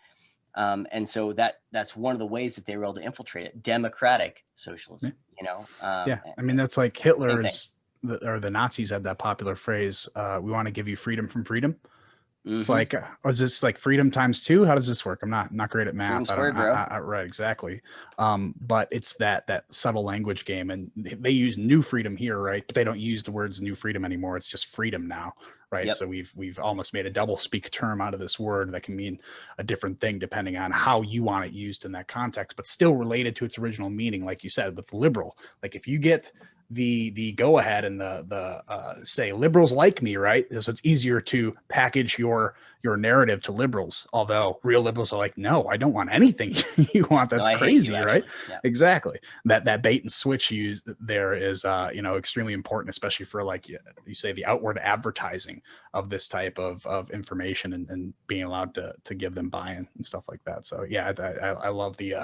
And so that's one of the ways that they were able to infiltrate it. Democratic socialism, you know? Yeah. I mean, that's like Hitler's, or the Nazis had that popular phrase, we want to give you freedom from freedom. It's like, is this like freedom times 2? How does this work? I'm not great at math. Freedom squared, bro. Right, exactly. But it's that subtle language game, and they use new freedom here, right? But they don't use the words new freedom anymore. It's just freedom now, right? Yep. So we've almost made a double speak term out of this word that can mean a different thing depending on how you want it used in that context, but still related to its original meaning, like you said, with liberal. Like if you get the go ahead and the say liberals like me, right? So it's easier to package your narrative to liberals, although real liberals are like, no, I don't want anything you want. That's crazy, right? Yeah. Exactly. That bait and switch used there is extremely important, especially for, like you say, the outward advertising of this type of information and being allowed to give them buy-in and stuff like that. So yeah, I love the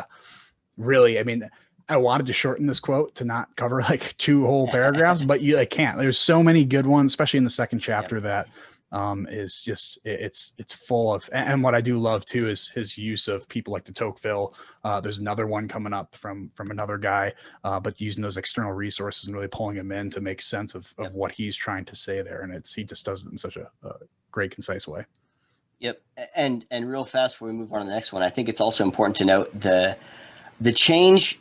really, I mean, I wanted to shorten this quote to not cover like 2 whole paragraphs, but you can't. There's so many good ones, especially in the second chapter, that is just it's full of. And what I do love too is his use of people like de Tocqueville. There's another one coming up from another guy, but using those external resources and really pulling him in to make sense of what he's trying to say there. And he just does it in such a great, concise way. Yep. And real fast before we move on to the next one, I think it's also important to note the change.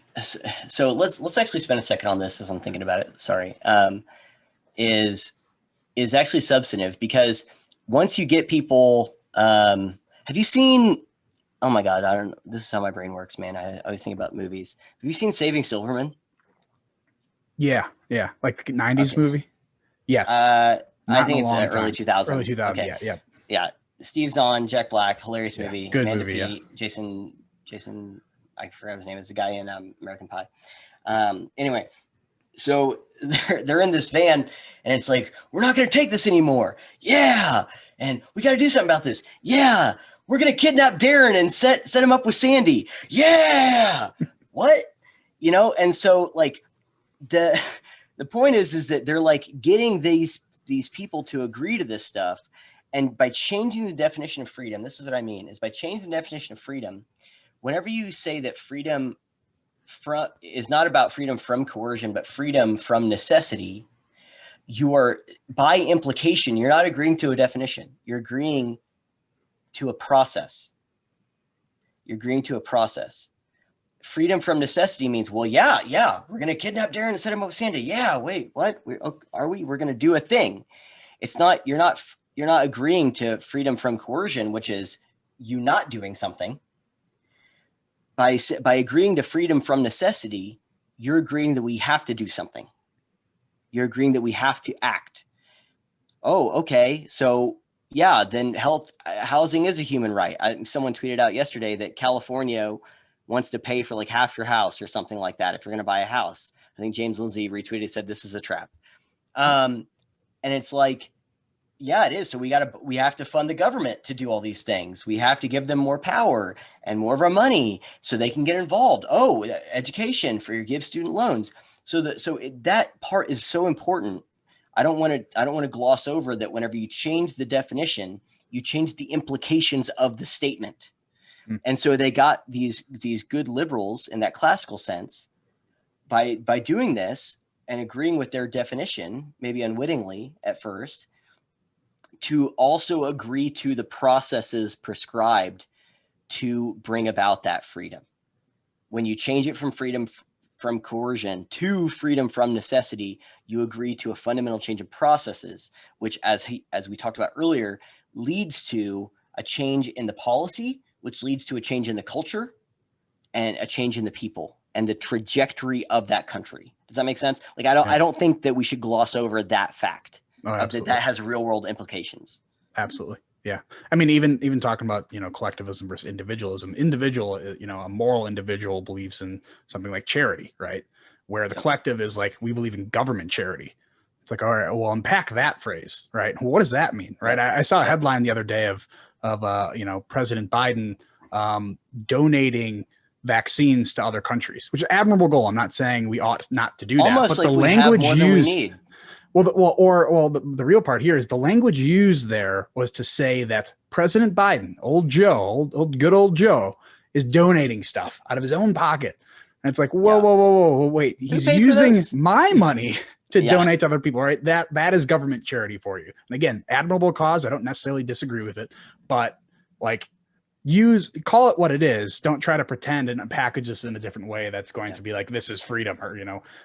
So let's actually spend a second on this as I'm thinking about it. Sorry. Is actually substantive, because once you get people, have you seen, oh my God, I don't know. This is how my brain works, man. I always think about movies. Have you seen Saving Silverman? Yeah. Like the 90s movie. Yes. I think it's early 2000s. Early 2000s. Okay. Yeah. Steve Zahn, Jack Black, hilarious movie. Good Amanda movie. P, Jason, I forgot his name. It's the guy in American Pie. Anyway, so they're in this van, and it's like, we're not going to take this anymore. Yeah. And we got to do something about this. Yeah. We're going to kidnap Darren and set him up with Sandy. Yeah. What? And so like the point is that they're like getting these people to agree to this stuff. And by changing the definition of freedom, this is what I mean, is by changing the definition of freedom, whenever you say that freedom is not about freedom from coercion, but freedom from necessity, you are, by implication, you're not agreeing to a definition. You're agreeing to a process. You're agreeing to a process. Freedom from necessity means, well, yeah, we're going to kidnap Darren and set him up with Sandy. Yeah, wait, what? Are we? We're going to do a thing. It's not, you're not agreeing to freedom from coercion, which is you not doing something. By agreeing to freedom from necessity, you're agreeing that we have to do something. You're agreeing that we have to act. Oh, okay. So yeah, then housing is a human right. Someone tweeted out yesterday that California wants to pay for like half your house or something like that if you're going to buy a house. I think James Lindsay retweeted, said this is a trap. And it's like, yeah, it is. So we have to fund the government to do all these things. We have to give them more power and more of our money so they can get involved. Oh, education for your give student loans. So that part is so important. I don't want to gloss over that. Whenever you change the definition, you change the implications of the statement. And so they got these good liberals in that classical sense by doing this and agreeing with their definition, maybe unwittingly at first, to also agree to the processes prescribed to bring about that freedom. When you change it from freedom from coercion to freedom from necessity, you agree to a fundamental change in processes, which, as we talked about earlier, leads to a change in the policy, which leads to a change in the culture and a change in the people and the trajectory of that country. Does that make sense? Like, I don't think that we should gloss over that fact. Oh, that has real world implications. Absolutely. Yeah. I mean, even talking about, collectivism versus individualism, a moral individual believes in something like charity, right? Where the collective is like, we believe in government charity. It's like, all right, well, unpack that phrase, right? What does that mean, right? I saw a headline the other day of President Biden donating vaccines to other countries, which is an admirable goal. I'm not saying we ought not to do Almost that, but like the we have language more than we used. need. The real part here is the language used there was to say that President Biden, old Joe, good old Joe, is donating stuff out of his own pocket. And it's like, whoa, wait, he's using my money to donate to other people, right? That is government charity for you. And again, admirable cause. I don't necessarily disagree with it, but like, call it what it is. Don't try to pretend and package this in a different way that's going to be like, this is freedom, or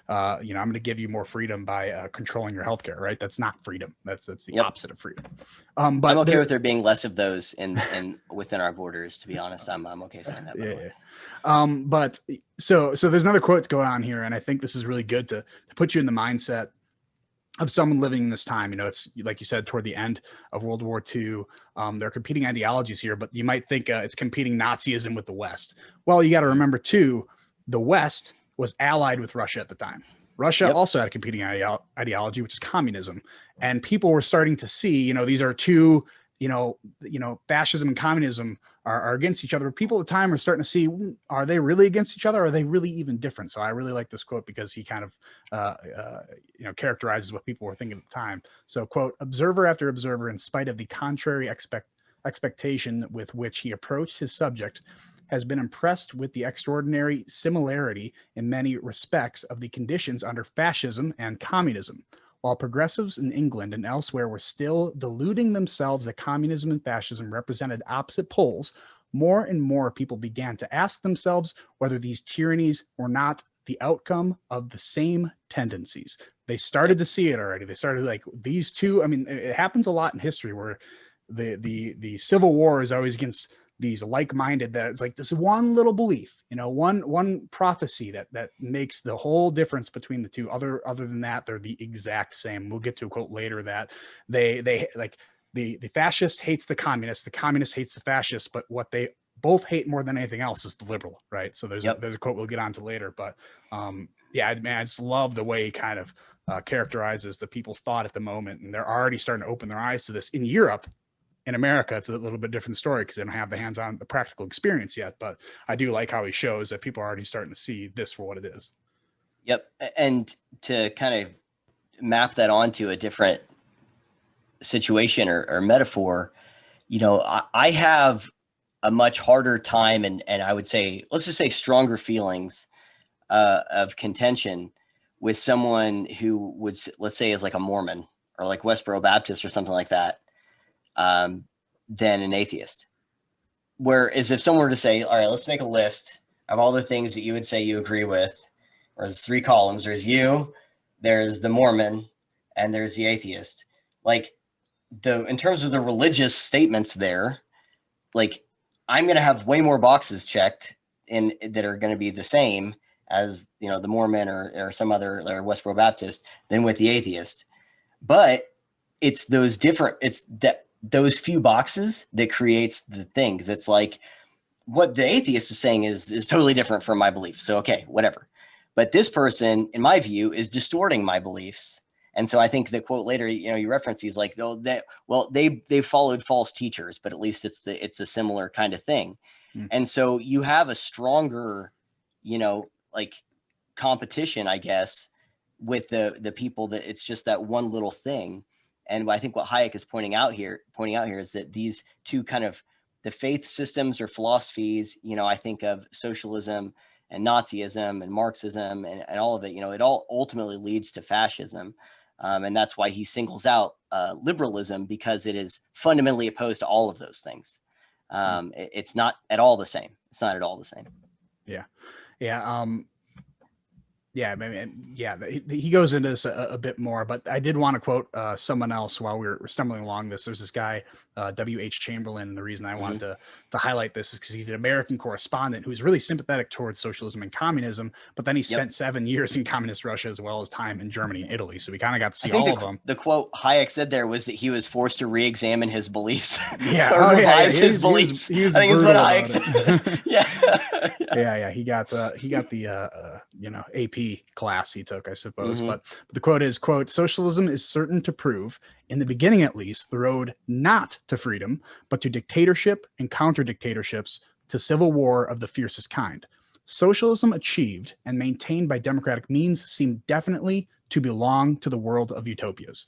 I'm going to give you more freedom by controlling your healthcare, right? That's not freedom. That's the opposite of freedom. But I'm okay with there being less of those in within our borders, to be honest. I'm okay saying that. But so there's another quote going on here, and I think this is really good to put you in the mindset of someone living in this time. It's like you said, toward the end of World War II. There are competing ideologies here, but you might think it's competing Nazism with the West. Well, you got to remember too, the West was allied with Russia at the time. Russia also had a competing ideology, which is communism. And people were starting to see, these are two, fascism and communism are against each other. But people at the time are starting to see, are they really against each other? Or are they really even different? So I really like this quote because he kind of, characterizes what people were thinking at the time. So, quote, observer after observer, in spite of the contrary expectation with which he approached his subject, has been impressed with the extraordinary similarity in many respects of the conditions under fascism and communism. While progressives in England and elsewhere were still deluding themselves that communism and fascism represented opposite poles, more and more people began to ask themselves whether these tyrannies were not the outcome of the same tendencies. They started to see it already. They started like these two. I mean, it happens a lot in history where the Civil War is always against these like-minded, that it's like this one little belief, one prophecy that makes the whole difference between the two. Other than that, they're the exact same. We'll get to a quote later that they like the fascist hates the communist hates the fascist, but what they both hate more than anything else is the liberal, right? So there's a quote we'll get on to later, but I just love the way he kind of characterizes the people's thought at the moment, and they're already starting to open their eyes to this. In Europe, in America, it's a little bit different story because they don't have the practical experience yet. But I do like how he shows that people are already starting to see this for what it is. Yep. And to kind of map that onto a different situation or metaphor, I have a much harder time and I would say, let's just say stronger feelings of contention with someone who would, let's say, is like a Mormon or like Westboro Baptist or something like that, than an atheist. Whereas if someone were to say, all right, let's make a list of all the things that you would say you agree with, or there's 3 columns, there's you, there's the Mormon, and there's the atheist. Like in terms of the religious statements there, like I'm going to have way more boxes checked in that are going to be the same as, the Mormon or some other or Westboro Baptist than with the atheist. But it's those few boxes that creates the thing. Cause it's like what the atheist is saying is totally different from my belief. So, okay, whatever. But this person, in my view, is distorting my beliefs. And so I think the quote later, you reference, he's like, they followed false teachers, but at least it's a similar kind of thing. And so you have a stronger, like competition, I guess, with the people that it's just that one little thing. And I think what Hayek is pointing out here is that these two kind of the faith systems or philosophies, I think of socialism and Nazism and Marxism and all of it, it all ultimately leads to fascism. And that's why he singles out liberalism, because it is fundamentally opposed to all of those things. It's not at all the same. It's not at all the same. Yeah. Yeah. He goes into this a bit more, but I did want to quote someone else while we were stumbling along this. There's this guy, W.H. Chamberlain. And the reason I wanted to highlight this is because he's an American correspondent who's really sympathetic towards socialism and communism, but then he spent 7 years in communist Russia as well as time in Germany and Italy. So we kind of got to see all of them. The quote Hayek said there was that he was forced to re-examine his beliefs. Yeah. or revise his beliefs. He was I think it's what Hayek said. said. Yeah. He got the AP EPP class he took, I suppose. But the quote is, quote, "Socialism is certain to prove, in the beginning at least, the road not to freedom, but to dictatorship and counter-dictatorships, to civil war of the fiercest kind. Socialism achieved and maintained by democratic means seem definitely to belong to the world of utopias."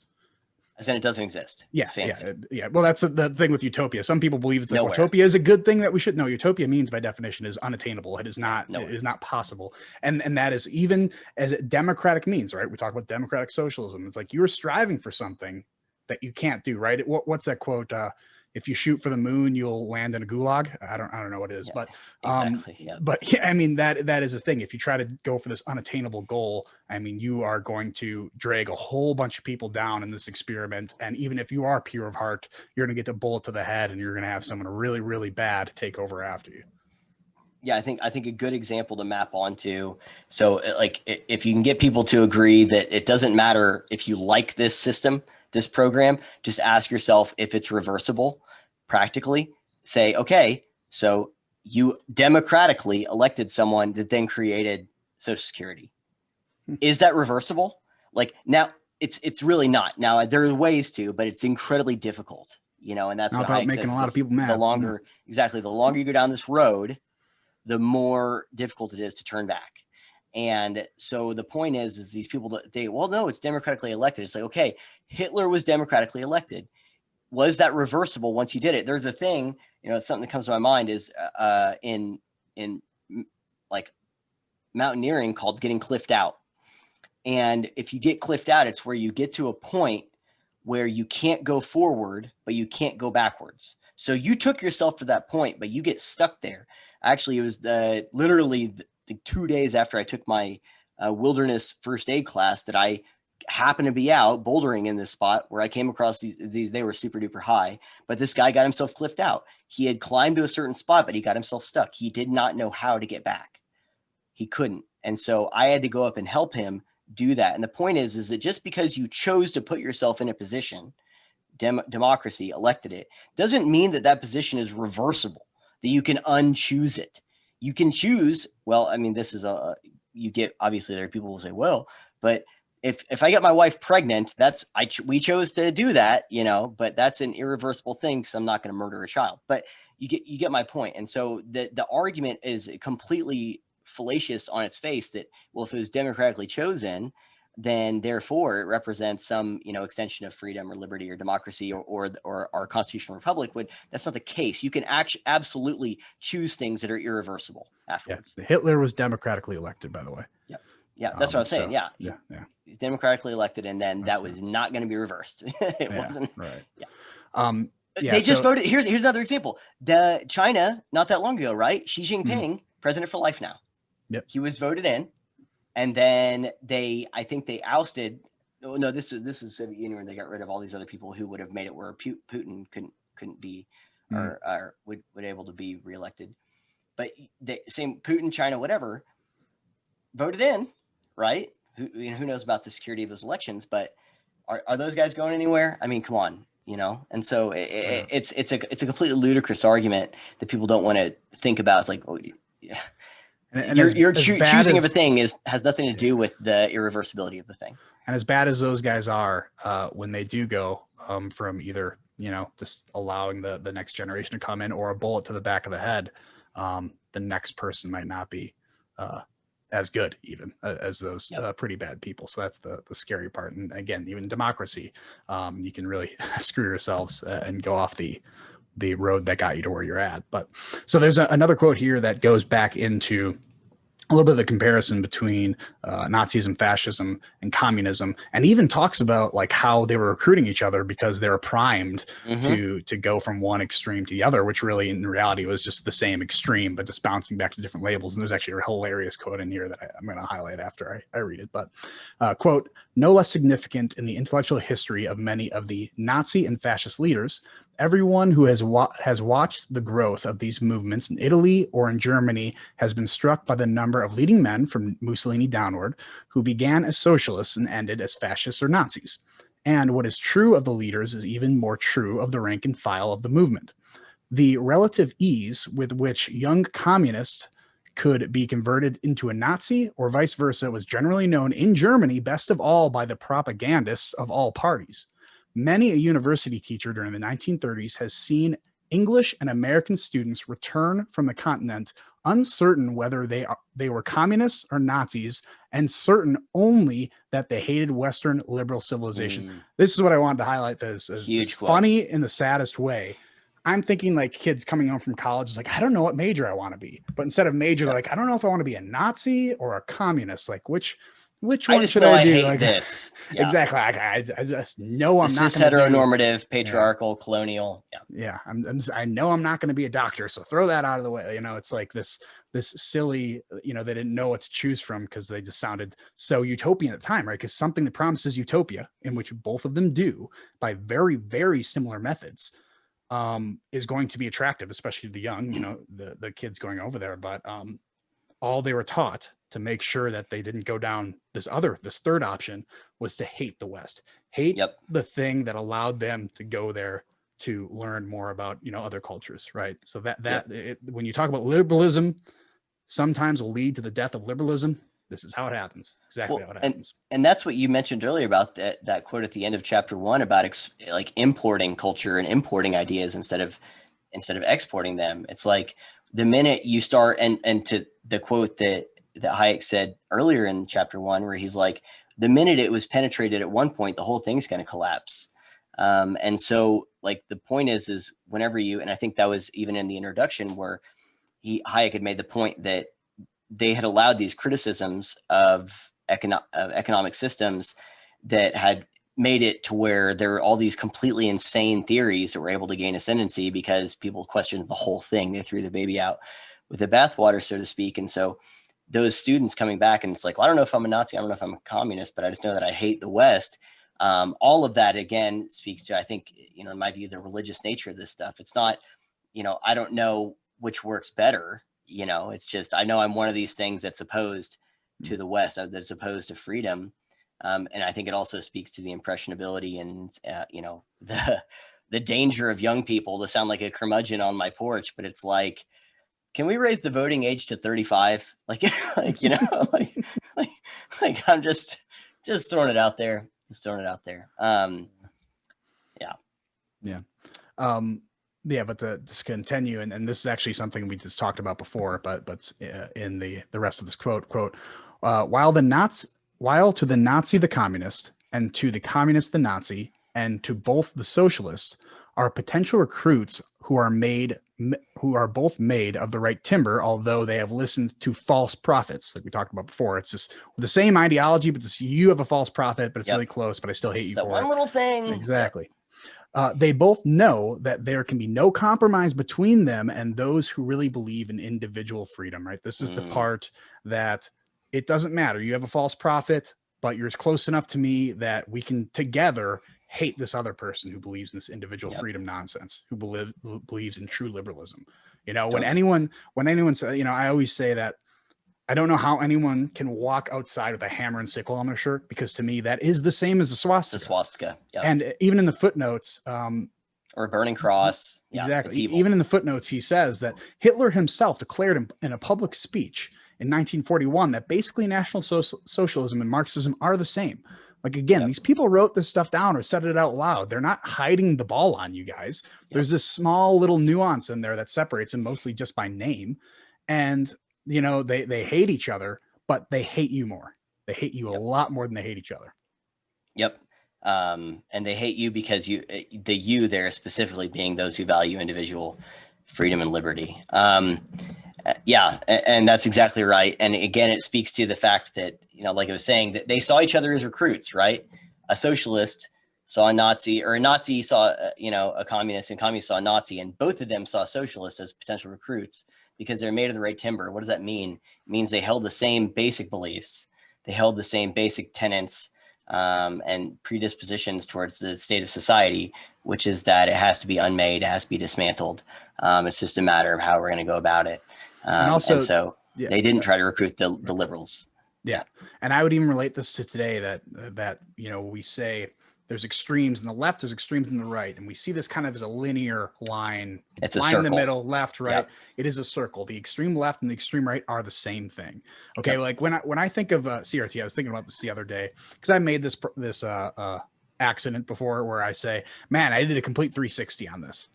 As in, it doesn't exist. Yeah, it's fancy. yeah. Well, that's the thing with utopia. Some people believe it's like Nowhere. utopia is a good thing that we should know. Utopia means, by definition, is unattainable. It is not. Nowhere. It is not possible. And that is even as a democratic means, right? We talk about democratic socialism. It's like you're striving for something that you can't do, right? What's that quote? If you shoot for the moon, you'll land in a gulag. I don't know what it is, but exactly. Yeah. But yeah, I mean that is a thing. If you try to go for this unattainable goal, I mean, you are going to drag a whole bunch of people down in this experiment. And even if you are pure of heart, you're going to get a bullet to the head, and you're going to have someone really, really bad take over after you. Yeah, I think a good example to map onto. So, like, if you can get people to agree that it doesn't matter if you like this system, this program, just ask yourself if it's reversible. Practically say, okay, so you democratically elected someone that then created Social Security. Is that reversible? Like, now it's really not. Now there are ways to, but it's incredibly difficult, and that's what Hayek making says, a lot of people mad. The longer you go down this road, the more difficult it is to turn back. And so the point is these people, no, it's democratically elected. It's like, okay, Hitler was democratically elected. Was that reversible once you did it? There's a thing, something that comes to my mind is in like mountaineering called getting cliffed out. And if you get cliffed out, it's where you get to a point where you can't go forward, but you can't go backwards. So you took yourself to that point, but you get stuck there. Actually, it was literally the 2 days after I took my wilderness first aid class that I happened to be out bouldering in this spot where I came across these they were super duper high, but this guy got himself cliffed out. He had climbed to a certain spot, but he got himself stuck. He did not know how to get back. He couldn't. And so I had to go up and help him do that. And the point is that just because you chose to put yourself in a position, democracy elected it, doesn't mean that position is reversible, that you can unchoose it. You can choose, well, I mean, this is obviously there are people who will say, well, but if I get my wife pregnant, we chose to do that, but that's an irreversible thing because I'm not going to murder a child. But you get my point. And so the argument is completely fallacious on its face that, well, if it was democratically chosen, then therefore it represents some, extension of freedom or liberty or democracy or our constitutional republic. That's not the case. You can absolutely choose things that are irreversible afterwards. Yeah. Hitler was democratically elected, by the way. Yeah, that's what I'm saying. Yeah. He's democratically elected, and then that was not going to be reversed. It wasn't. Right. Yeah. They just voted. Here's another example. China, not that long ago, right? Xi Jinping, president for life now. Yep. He was voted in, and then I think they ousted. No, this is Soviet Union where they got rid of all these other people who would have made it where Putin couldn't be or would able to be reelected. But same Putin, China, whatever, voted in. Right? Who knows about the security of those elections? But are those guys going anywhere? I mean, come on, And so it's a completely ludicrous argument that people don't want to think about. It's like, oh, yeah, and your choosing of a thing has nothing to do with the irreversibility of the thing. And as bad as those guys are, when they do go from either just allowing the next generation to come in or a bullet to the back of the head, the next person might not be as good even as those pretty bad people. So that's the scary part. And again, even democracy, you can really screw yourselves and go off the road that got you to where you're at. But so there's another quote here that goes back into a little bit of the comparison between Nazism, fascism, and communism, and even talks about like how they were recruiting each other because they were primed to go from one extreme to the other, which really in reality was just the same extreme, but just bouncing back to different labels. And there's actually a hilarious quote in here that I'm going to highlight after I read it. But quote, "No less significant in the intellectual history of many of the Nazi and fascist leaders, everyone who has watched the growth of these movements in Italy or in Germany has been struck by the number of leading men from Mussolini downward who began as socialists and ended as fascists or Nazis. And what is true of the leaders is even more true of the rank and file of the movement. The relative ease with which young communists could be converted into a Nazi or vice versa was generally known in Germany best of all by the propagandists of all parties. Many a university teacher during the 1930s has seen English and American students return from the continent uncertain whether they were communists or Nazis, and certain only that they hated Western liberal civilization. This is what I wanted to highlight. This is funny in the saddest way. I'm thinking like kids coming home from college is like, I don't know what major I want to be. But instead of major, they're like, I don't know if I want to be a Nazi or a communist. Like which one should I do? Hate like this. Yeah. Exactly. I just know I'm not heteronormative, patriarchal, colonial. Yeah. I know I'm not going to be a doctor. So throw that out of the way. You know, it's like this silly, you know, they didn't know what to choose from because they just sounded so utopian at the time, right? Because something that promises utopia, in which both of them do by very, very similar methods, is going to be attractive, especially to the young, you know, the kids going over there. But all they were taught to make sure that they didn't go down this third option was to hate the West, hate the thing that allowed them to go there to learn more about, you know, other cultures, right? So when you talk about liberalism, sometimes will lead to the death of liberalism. This is how it happens. Exactly how it happens. And that's what you mentioned earlier about that quote at the end of chapter 1 about like importing culture and importing ideas instead of exporting them. It's like the minute you start, and to the quote that Hayek said earlier in chapter 1, where he's like, the minute it was penetrated at one point, the whole thing's going to collapse. And so like the point is whenever and I think that was even in the introduction where Hayek had made the point that they had allowed these criticisms of economic systems that had made it to where there were all these completely insane theories that were able to gain ascendancy because people questioned the whole thing. They threw the baby out with the bathwater, so to speak. And so those students coming back and it's like, well, I don't know if I'm a Nazi, I don't know if I'm a communist, but I just know that I hate the West. All of that, again, speaks to, I think, you know, in my view, the religious nature of this stuff. It's not, you know, I don't know which works better. You know, it's just, I know I'm one of these things that's opposed to the West, that's opposed to freedom. And I think it also speaks to the impressionability and, you know, the danger of young people to sound like a curmudgeon on my porch, but it's like, can we raise the voting age to 35? Like, you know, like I'm just throwing it out there. Just throwing it out there. Yeah, but to just continue, and this is actually something we just talked about before, but in the rest of this quote, while to the Nazi the communist, and to the communist the Nazi, and to both the socialists are potential recruits who are both made of the right timber, although they have listened to false prophets, like we talked about before. It's just the same ideology, but you have a false prophet, but it's really close, but I still hate you for one little thing. Exactly. They both know that there can be no compromise between them and those who really believe in individual freedom, right? This is the part that it doesn't matter. You have a false prophet, but you're close enough to me that we can together hate this other person who believes in this individual freedom nonsense, who believes in true liberalism. You know, when anyone says, you know, I always say that I don't know how anyone can walk outside with a hammer and sickle on their shirt, because to me that is the same as the swastika. The swastika, and even in the footnotes, or a burning cross. Exactly. Even in the footnotes, he says that Hitler himself declared in a public speech in 1941 that basically National Socialism and Marxism are the same. Like, again, these people wrote this stuff down or said it out loud. They're not hiding the ball on you guys. There's this small little nuance in there that separates them, mostly just by name. And you know, they hate each other, but they hate you more. They hate you a lot more than they hate each other. Yep. And they hate you because you there specifically being those who value individual freedom and liberty. Yeah, and that's exactly right. And again, it speaks to the fact that, you know, like I was saying, that they saw each other as recruits, right? A socialist saw a Nazi, or a Nazi saw, you know, a communist, and communist saw a Nazi, and both of them saw socialists as potential recruits because they're made of the right timber. What does that mean? It means they held the same basic beliefs. They held the same basic tenets and predispositions towards the state of society, which is that it has to be unmade, it has to be dismantled. It's just a matter of how we're going to go about it. And so they didn't try to recruit the liberals. Yeah. And I would even relate this to today that, you know, we say there's extremes in the left, there's extremes in the right. And we see this kind of as a linear line. It's a line in the circle. middle, left, right. Yep. It is a circle. The extreme left and the extreme right are the same thing. Okay. Yep. Like when I think of CRT, I was thinking about this the other day because I made this accident before where I say, man, I did a complete 360 on this.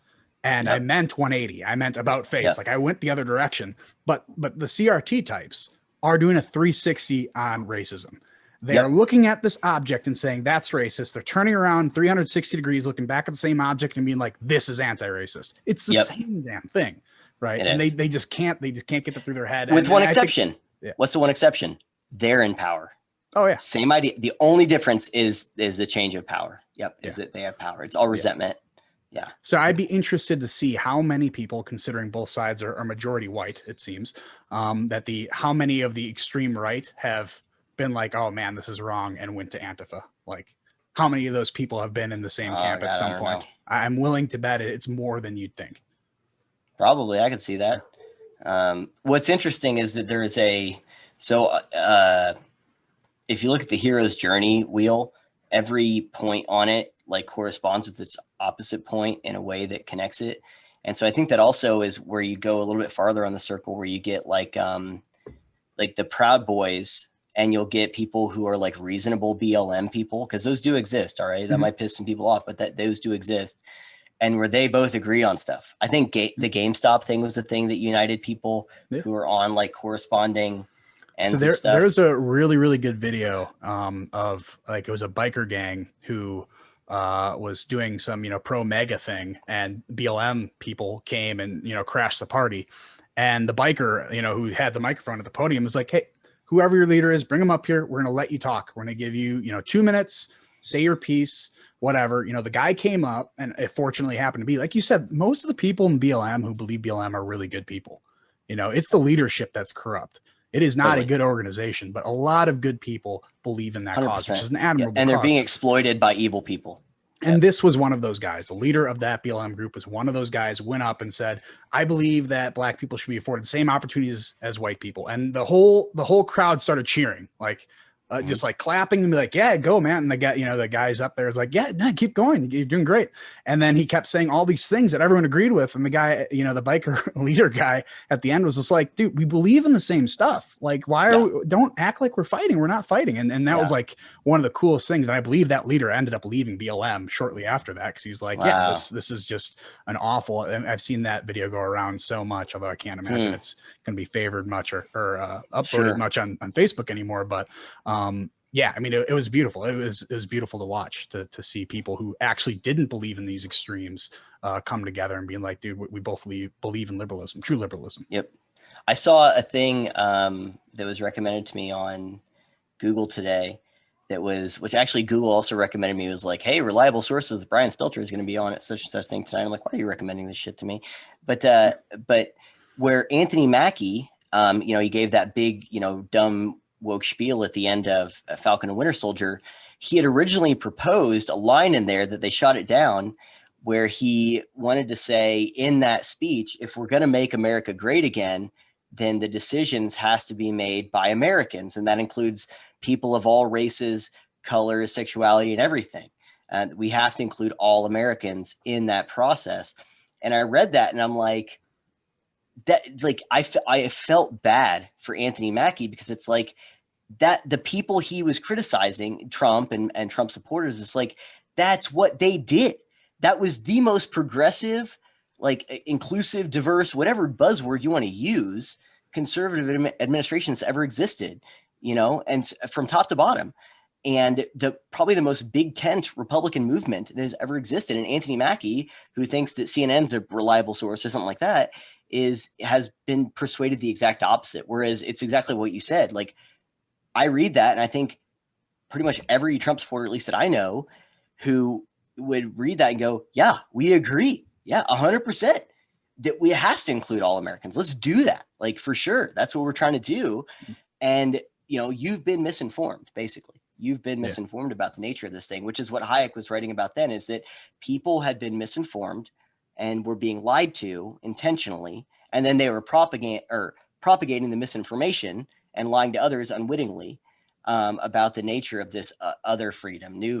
And I meant 180. I meant about face. Like I went the other direction. But the CRT types are doing a 360 on racism. They are looking at this object and saying that's racist. They're turning around 360 degrees, looking back at the same object and being like, this is anti-racist. It's the same damn thing. Right. And they just can't get that through their head. With one exception. What's the one exception? They're in power. Oh yeah. Same idea. The only difference is the change of power. Yep. Is that they have power. It's all resentment. Yeah. So I'd be interested to see how many people, considering both sides are majority white, it seems, how many of the extreme right have been like, oh man, this is wrong, and went to Antifa. Like how many of those people have been in the same camp at some point? I'm willing to bet it's more than you'd think. Probably. I could see that. What's interesting is that there is if you look at the hero's journey wheel, every point on it like corresponds with its opposite point in a way that connects it. And so I think that also is where you go a little bit farther on the circle, where you get like the Proud Boys, and you'll get people who are like reasonable BLM people, because those do exist. All right. That might piss some people off, but those do exist. And where they both agree on stuff. I think the GameStop thing was the thing that united people who are on like corresponding ends so of stuff. There's a really, really good video of like, it was a biker gang who was doing some, pro MAGA thing, and BLM people came and, crashed the party. And the biker, who had the microphone at the podium was like, hey, whoever your leader is, bring them up here. We're going to let you talk. We're going to give you, 2 minutes, say your piece, whatever. The guy came up, and it fortunately happened to be, like you said, most of the people in BLM who believe BLM are really good people. It's the leadership that's corrupt. It is not a good organization, but a lot of good people believe in that 100%. Cause, which is an admirable and they're cause. being exploited by evil people. And this was one of those guys. The leader of that BLM group was one of those guys, went up and said, I believe that black people should be afforded the same opportunities as white people. And the whole crowd started cheering, like just like clapping and be like, yeah, go, man. And the guys up there is like, yeah, no, keep going. You're doing great. And then he kept saying all these things that everyone agreed with. And the guy, the biker leader guy at the end was just like, dude, we believe in the same stuff. Like, don't act like we're fighting. We're not fighting. And that was like one of the coolest things. And I believe that leader ended up leaving BLM shortly after that. Cause he's like, this is just an awful, and I've seen that video go around so much, although I can't imagine it's going to be favored much or uploaded much on Facebook anymore. But, yeah, I mean, it was beautiful. It was beautiful to watch, to see people who actually didn't believe in these extremes come together and being like, dude, we both believe in liberalism, true liberalism. Yep. I saw a thing that was recommended to me on Google today which actually Google also recommended me. It was like, hey, reliable sources, Brian Stelter is going to be on at such and such thing tonight. I'm like, why are you recommending this shit to me? But where Anthony Mackie, he gave that big, dumb woke spiel at the end of Falcon and Winter Soldier. He had originally proposed a line in there that they shot it down, where he wanted to say in that speech, if we're going to make America great again, then the decisions has to be made by Americans. And that includes people of all races, colors, sexuality, and everything. And we have to include all Americans in that process. And I read that and I'm like, I felt bad for Anthony Mackie, because it's like that the people he was criticizing, Trump and Trump supporters, it's like, that's what they did. That was the most progressive, like inclusive, diverse, whatever buzzword you want to use, conservative administration that's ever existed, and from top to bottom. And probably the most big tent Republican movement that has ever existed. And Anthony Mackie, who thinks that CNN's a reliable source or something like that, has been persuaded the exact opposite. Whereas it's exactly what you said. Like, I read that and I think pretty much every Trump supporter, at least that I know, who would read that and go, yeah, we agree. Yeah, 100% that we has to include all Americans. Let's do that. Like, for sure. That's what we're trying to do. And, you've been misinformed, basically. You've been misinformed about the nature of this thing, which is what Hayek was writing about then, is that people had been misinformed and were being lied to intentionally. And then they were propagating the misinformation and lying to others unwittingly. about the nature of this other freedom, new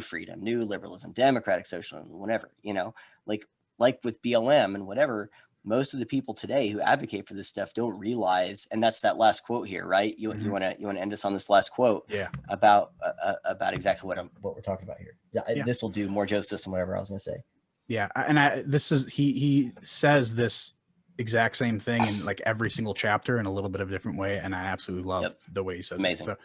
liberalism, democratic socialism, whatever, like with BLM and whatever. Most of the people today who advocate for this stuff don't realize, and that's that last quote here, right? You want to end us on this last quote, about exactly what we're talking about here. Yeah. This will do more justice than whatever I was going to say. Yeah, and he says this exact same thing in like every single chapter in a little bit of a different way, and I absolutely love the way he says Amazing. it.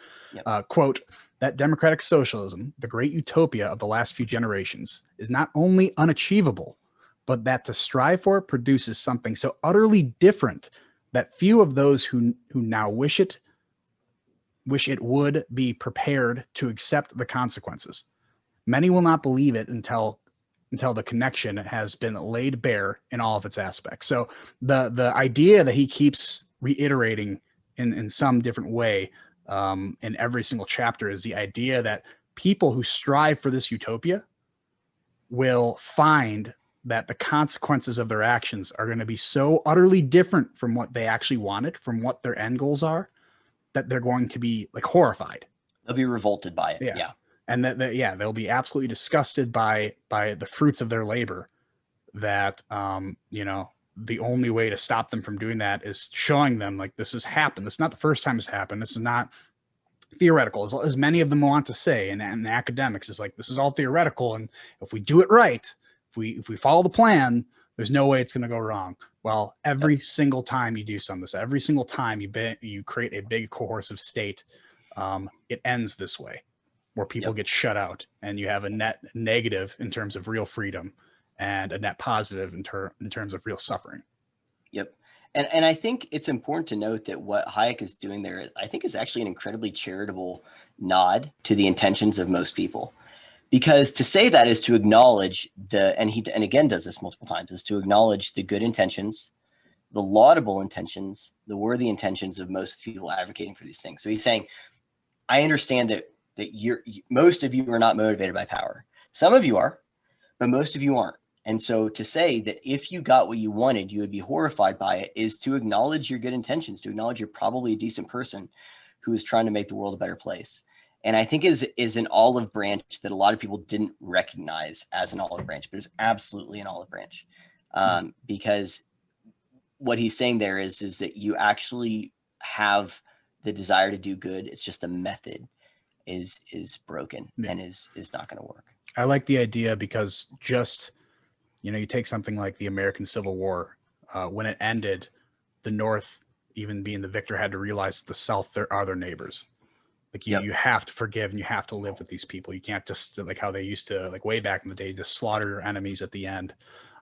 So, quote, that democratic socialism, the great utopia of the last few generations, is not only unachievable, but that to strive for it produces something so utterly different that few of those who now wish it would be prepared to accept the consequences. Many will not believe it until the connection has been laid bare in all of its aspects. So the idea that he keeps reiterating in some different way in every single chapter is the idea that people who strive for this utopia will find that the consequences of their actions are going to be so utterly different from what they actually wanted, from what their end goals are, that they're going to be like horrified. They'll be revolted by it. Yeah. And they'll be absolutely disgusted by the fruits of their labor. That, the only way to stop them from doing that is showing them like this has happened. This is not the first time it's happened. This is not theoretical, as many of them want to say. And the academics is like, this is all theoretical. And if we do it right, if we follow the plan, there's no way it's going to go wrong. Well, every single time you do some of this, every single time you create a big coercive state, it ends this way, where people get shut out, and you have a net negative in terms of real freedom and a net positive in terms of real suffering. Yep. And I think it's important to note that what Hayek is doing there, I think, is actually an incredibly charitable nod to the intentions of most people. Because to say that is to acknowledge and again does this multiple times, is to acknowledge the good intentions, the laudable intentions, the worthy intentions of most people advocating for these things. So he's saying, I understand that most of you are not motivated by power. Some of you are, but most of you aren't. And so to say that if you got what you wanted, you would be horrified by it, is to acknowledge your good intentions, to acknowledge you're probably a decent person who is trying to make the world a better place. And I think is an olive branch that a lot of people didn't recognize as an olive branch, but it's absolutely an olive branch. Because what he's saying there is that you actually have the desire to do good. It's just the method is broken and is not going to work. I like the idea because just, you take something like the American Civil War, when it ended, the North, even being the victor, had to realize that the South are their neighbors. Like you have to forgive and you have to live with these people. You can't just, like how they used to, like way back in the day, just slaughter your enemies at the end,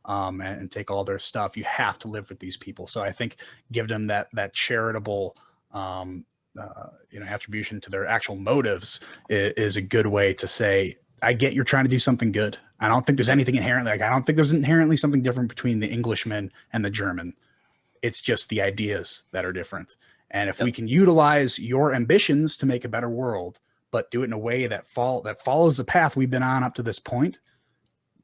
and take all their stuff. You have to live with these people. So I think give them that charitable, attribution to their actual motives is a good way to say, I get you're trying to do something good. I don't think there's anything inherently, I don't think there's inherently something different between the Englishman and the German. It's just the ideas that are different. And if we can utilize your ambitions to make a better world, but do it in a way that follows the path we've been on up to this point,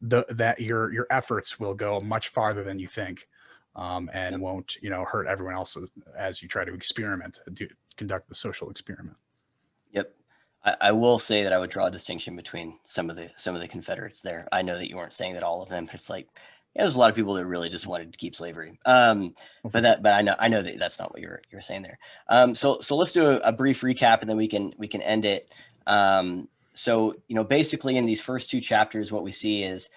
that your efforts will go much farther than you think, and won't hurt everyone else as you try to conduct the social experiment. Yep. I will say that I would draw a distinction between some of the Confederates there. I know that you weren't saying that all of them, but it's like, there's a lot of people that really just wanted to keep slavery. But I know that that's not what you're saying there. So let's do a brief recap, and then we can end it. So basically in these first two chapters, what we see is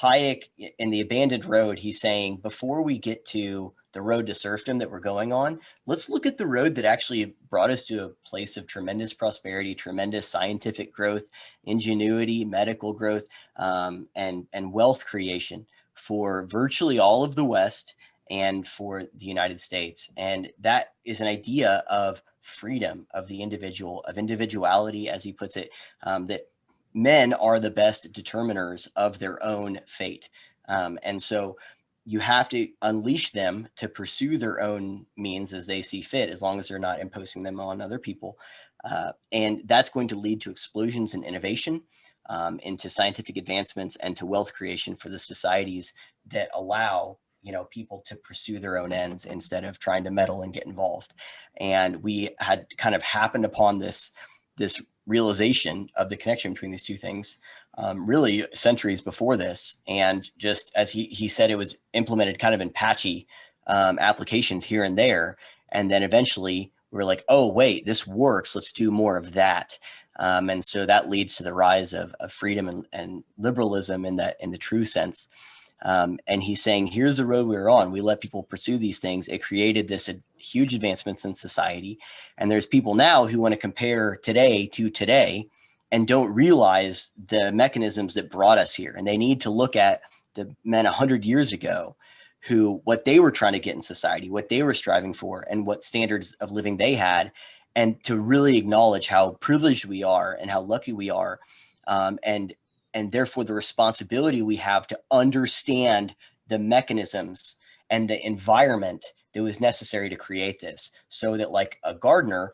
Hayek in The Abandoned Road. He's saying, before we get to the road to serfdom that we're going on, let's look at the road that actually brought us to a place of tremendous prosperity, tremendous scientific growth, ingenuity, medical growth, and wealth creation for virtually all of the West and for the United States. And that is an idea of freedom of the individual, of individuality, as he puts it, that men are the best determiners of their own fate. And so you have to unleash them to pursue their own means as they see fit, as long as they're not imposing them on other people. And that's going to lead to explosions in innovation, into scientific advancements, and to wealth creation for the societies that allow people to pursue their own ends instead of trying to meddle and get involved. And we had kind of happened upon this realization of the connection between these two things, really centuries before this. And just as he said, it was implemented kind of in patchy applications here and there. And then eventually we're like, oh, wait, this works. Let's do more of that. And so that leads to the rise of freedom and liberalism in the true sense. And he's saying, here's the road we were on. We let people pursue these things. It created this huge advancements in society. And there's people now who want to compare today to today and don't realize the mechanisms that brought us here. And they need to look at the men 100 years ago what they were trying to get in society, what they were striving for, and what standards of living they had, and to really acknowledge how privileged we are and how lucky we are. And therefore the responsibility we have to understand the mechanisms and the environment that was necessary to create this, so that, like a gardener,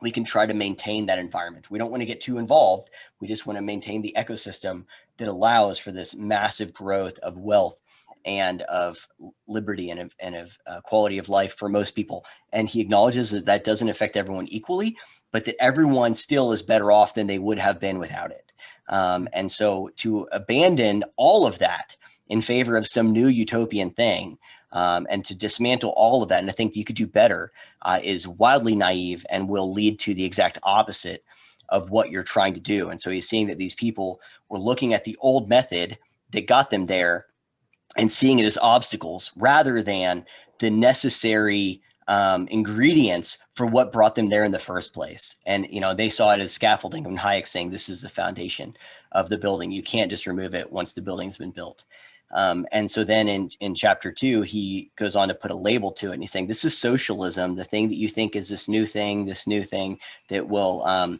we can try to maintain that environment. We don't want to get too involved. We just want to maintain the ecosystem that allows for this massive growth of wealth and of liberty and of quality of life for most people. And he acknowledges that that doesn't affect everyone equally, but that everyone still is better off than they would have been without it. And so to abandon all of that in favor of some new utopian thing, and to dismantle all of that and to think that you could do better, is wildly naive and will lead to the exact opposite of what you're trying to do. And so he's seeing that these people were looking at the old method that got them there and seeing it as obstacles rather than the necessary ingredients for what brought them there in the first place. And, they saw it as scaffolding, when Hayek saying this is the foundation of the building. You can't just remove it once the building's been built. And so then in chapter 2, he goes on to put a label to it. And he's saying, this is socialism, the thing that you think is this new thing that will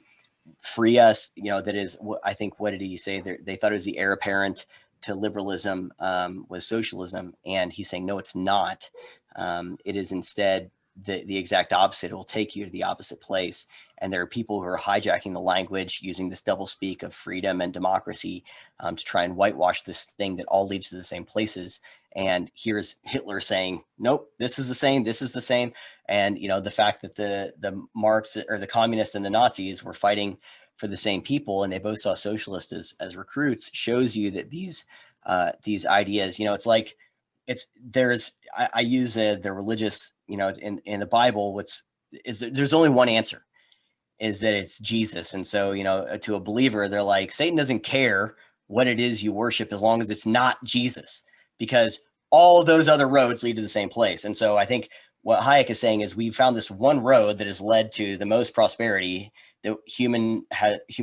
free us, that is, I think, what did he say? They thought it was the heir apparent to liberalism, was socialism. And he's saying, no, it's not. It is instead the exact opposite. It will take you to the opposite place. And there are people who are hijacking the language, using this doublespeak of freedom and democracy to try and whitewash this thing that all leads to the same places. And here's Hitler saying, nope, this is the same. This is the same. And, the fact that the Marx or the communists and the Nazis were fighting for the same people, and they both saw socialists as recruits, shows you that these ideas, it's like, I use the religious, in the Bible, there's only one answer, is that it's Jesus. And so, to a believer, they're like, Satan doesn't care what it is you worship as long as it's not Jesus, because all those other roads lead to the same place. And so I think what Hayek is saying is we've found this one road that has led to the most prosperity that human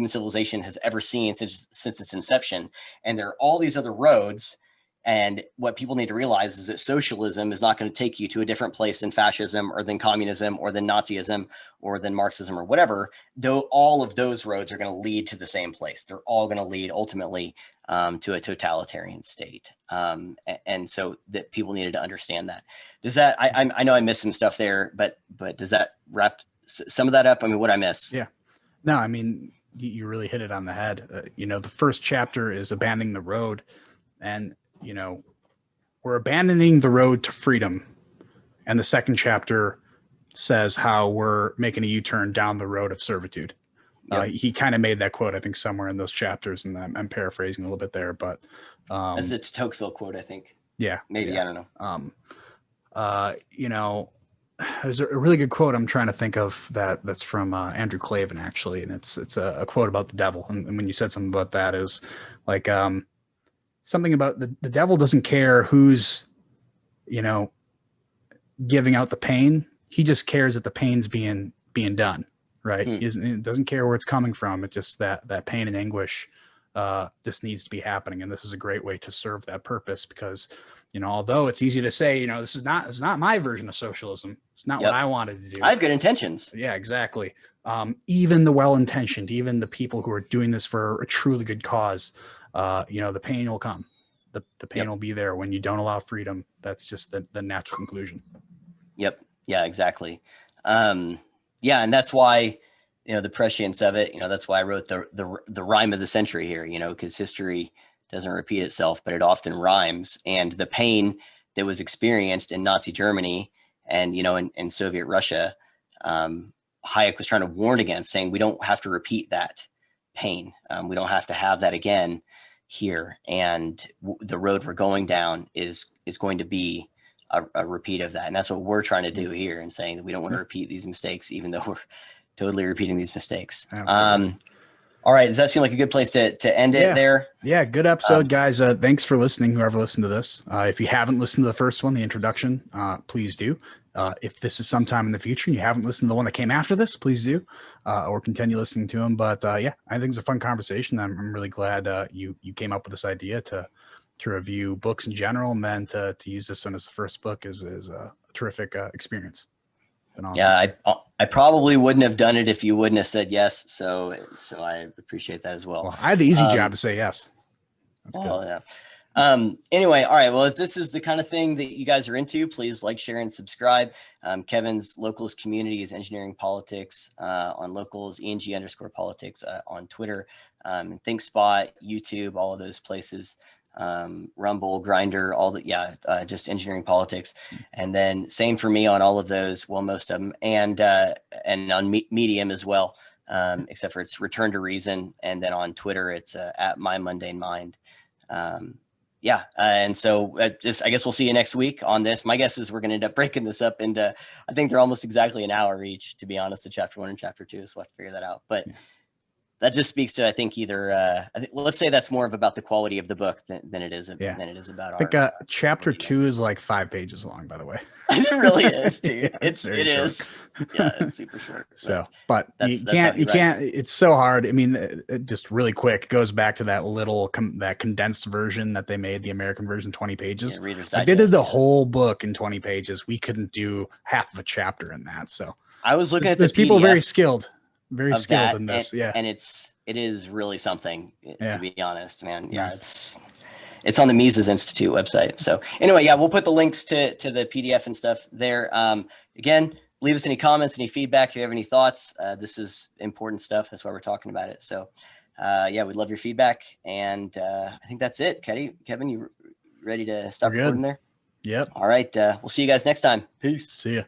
civilization has ever seen since its inception. And there are all these other roads. And what people need to realize is that socialism is not going to take you to a different place than fascism or than communism or than Nazism or than Marxism or whatever, though all of those roads are going to lead to the same place. They're all going to lead ultimately to a totalitarian state. And so that people needed to understand that. Does that, I know I missed some stuff there, but does that wrap some of that up? I mean, what I miss? Yeah. No, I mean, you really hit it on the head. The first chapter is abandoning the road, and we're abandoning the road to freedom. And the second chapter says how we're making a U-turn down the road of servitude. Yep. He kind of made that quote, I think, somewhere in those chapters, and I'm paraphrasing a little bit there, but as the Tocqueville quote, I think. Yeah, maybe. Yeah. I don't know. There's a really good quote I'm trying to think of that's from Andrew Clavin, actually, and it's a quote about the devil. And when you said something about that, is like something about the devil doesn't care who's giving out the pain. He just cares that the pain's being done, right? It doesn't care where it's coming from. It just that pain and anguish just needs to be happening. And this is a great way to serve that purpose, because although it's easy to say, this is not my version of socialism. It's not what I wanted to do. I have good intentions. Yeah, exactly. Even the well-intentioned, even the people who are doing this for a truly good cause, the pain will come. The pain will be there when you don't allow freedom. That's just the natural conclusion. Yep. Yeah, exactly. And that's why, the prescience of it, that's why I wrote the rhyme of the century here, because history doesn't repeat itself, but it often rhymes. And the pain that was experienced in Nazi Germany and, in Soviet Russia, Hayek was trying to warn against, saying we don't have to repeat that pain. We don't have to have that again here. And the road we're going down is going to be a repeat of that. And that's what we're trying to do here, and saying that we don't want to repeat these mistakes, even though we're totally repeating these mistakes. All right. Does that seem like a good place to end it there? Yeah. Good episode, guys. Thanks for listening, whoever listened to this. If you haven't listened to the first one, the introduction, please do. If this is sometime in the future and you haven't listened to the one that came after this, please do, or continue listening to them. But yeah, I think it's a fun conversation. I'm really glad you came up with this idea to review books in general, and then to use this one as the first book is a terrific experience. Awesome. Yeah, I probably wouldn't have done it if you wouldn't have said yes. So I appreciate that as well. Well, I had the easy job to say yes. That's good. Yeah. Anyway, all right. Well, if this is the kind of thing that you guys are into, please like, share, and subscribe. Kevin's Locals community is Engineering Politics on Locals, ENG_politics on Twitter, ThinkSpot, YouTube, all of those places. Rumble, Grinder, all that. Just Engineering Politics. And then same for me on all of those. Well, most of them, and on Medium as well, except for it's Return to Reason. And then on Twitter, it's at My Mundane Mind. And so I guess we'll see you next week on this. My guess is we're going to end up breaking this up into, I think they're almost exactly an hour each, to be honest, the chapter 1 and chapter 2. So we'll have to figure that out. But that just speaks to, I think, let's say that's more of about the quality of the book than it is about I think chapter 2 is like 5 pages long, by the way. It really is, dude. It is. Yeah, it's super short. But you can't, it's so hard. I mean, it just really quick, it goes back to that little, that condensed version that they made, the American version, 20 pages. Reader's Digest, they did the whole book in 20 pages. We couldn't do half of a chapter in that. So I was looking at there's people very skilled in this. And it is really something, to be honest, man. Yeah. It's on the Mises Institute website. So anyway, we'll put the links to the PDF and stuff there. Again, leave us any comments, any feedback. If you have any thoughts, this is important stuff. That's why we're talking about it. So we'd love your feedback. And I think that's it. Kevin, you ready to stop recording there? Yep. All right. We'll see you guys next time. Peace. See ya.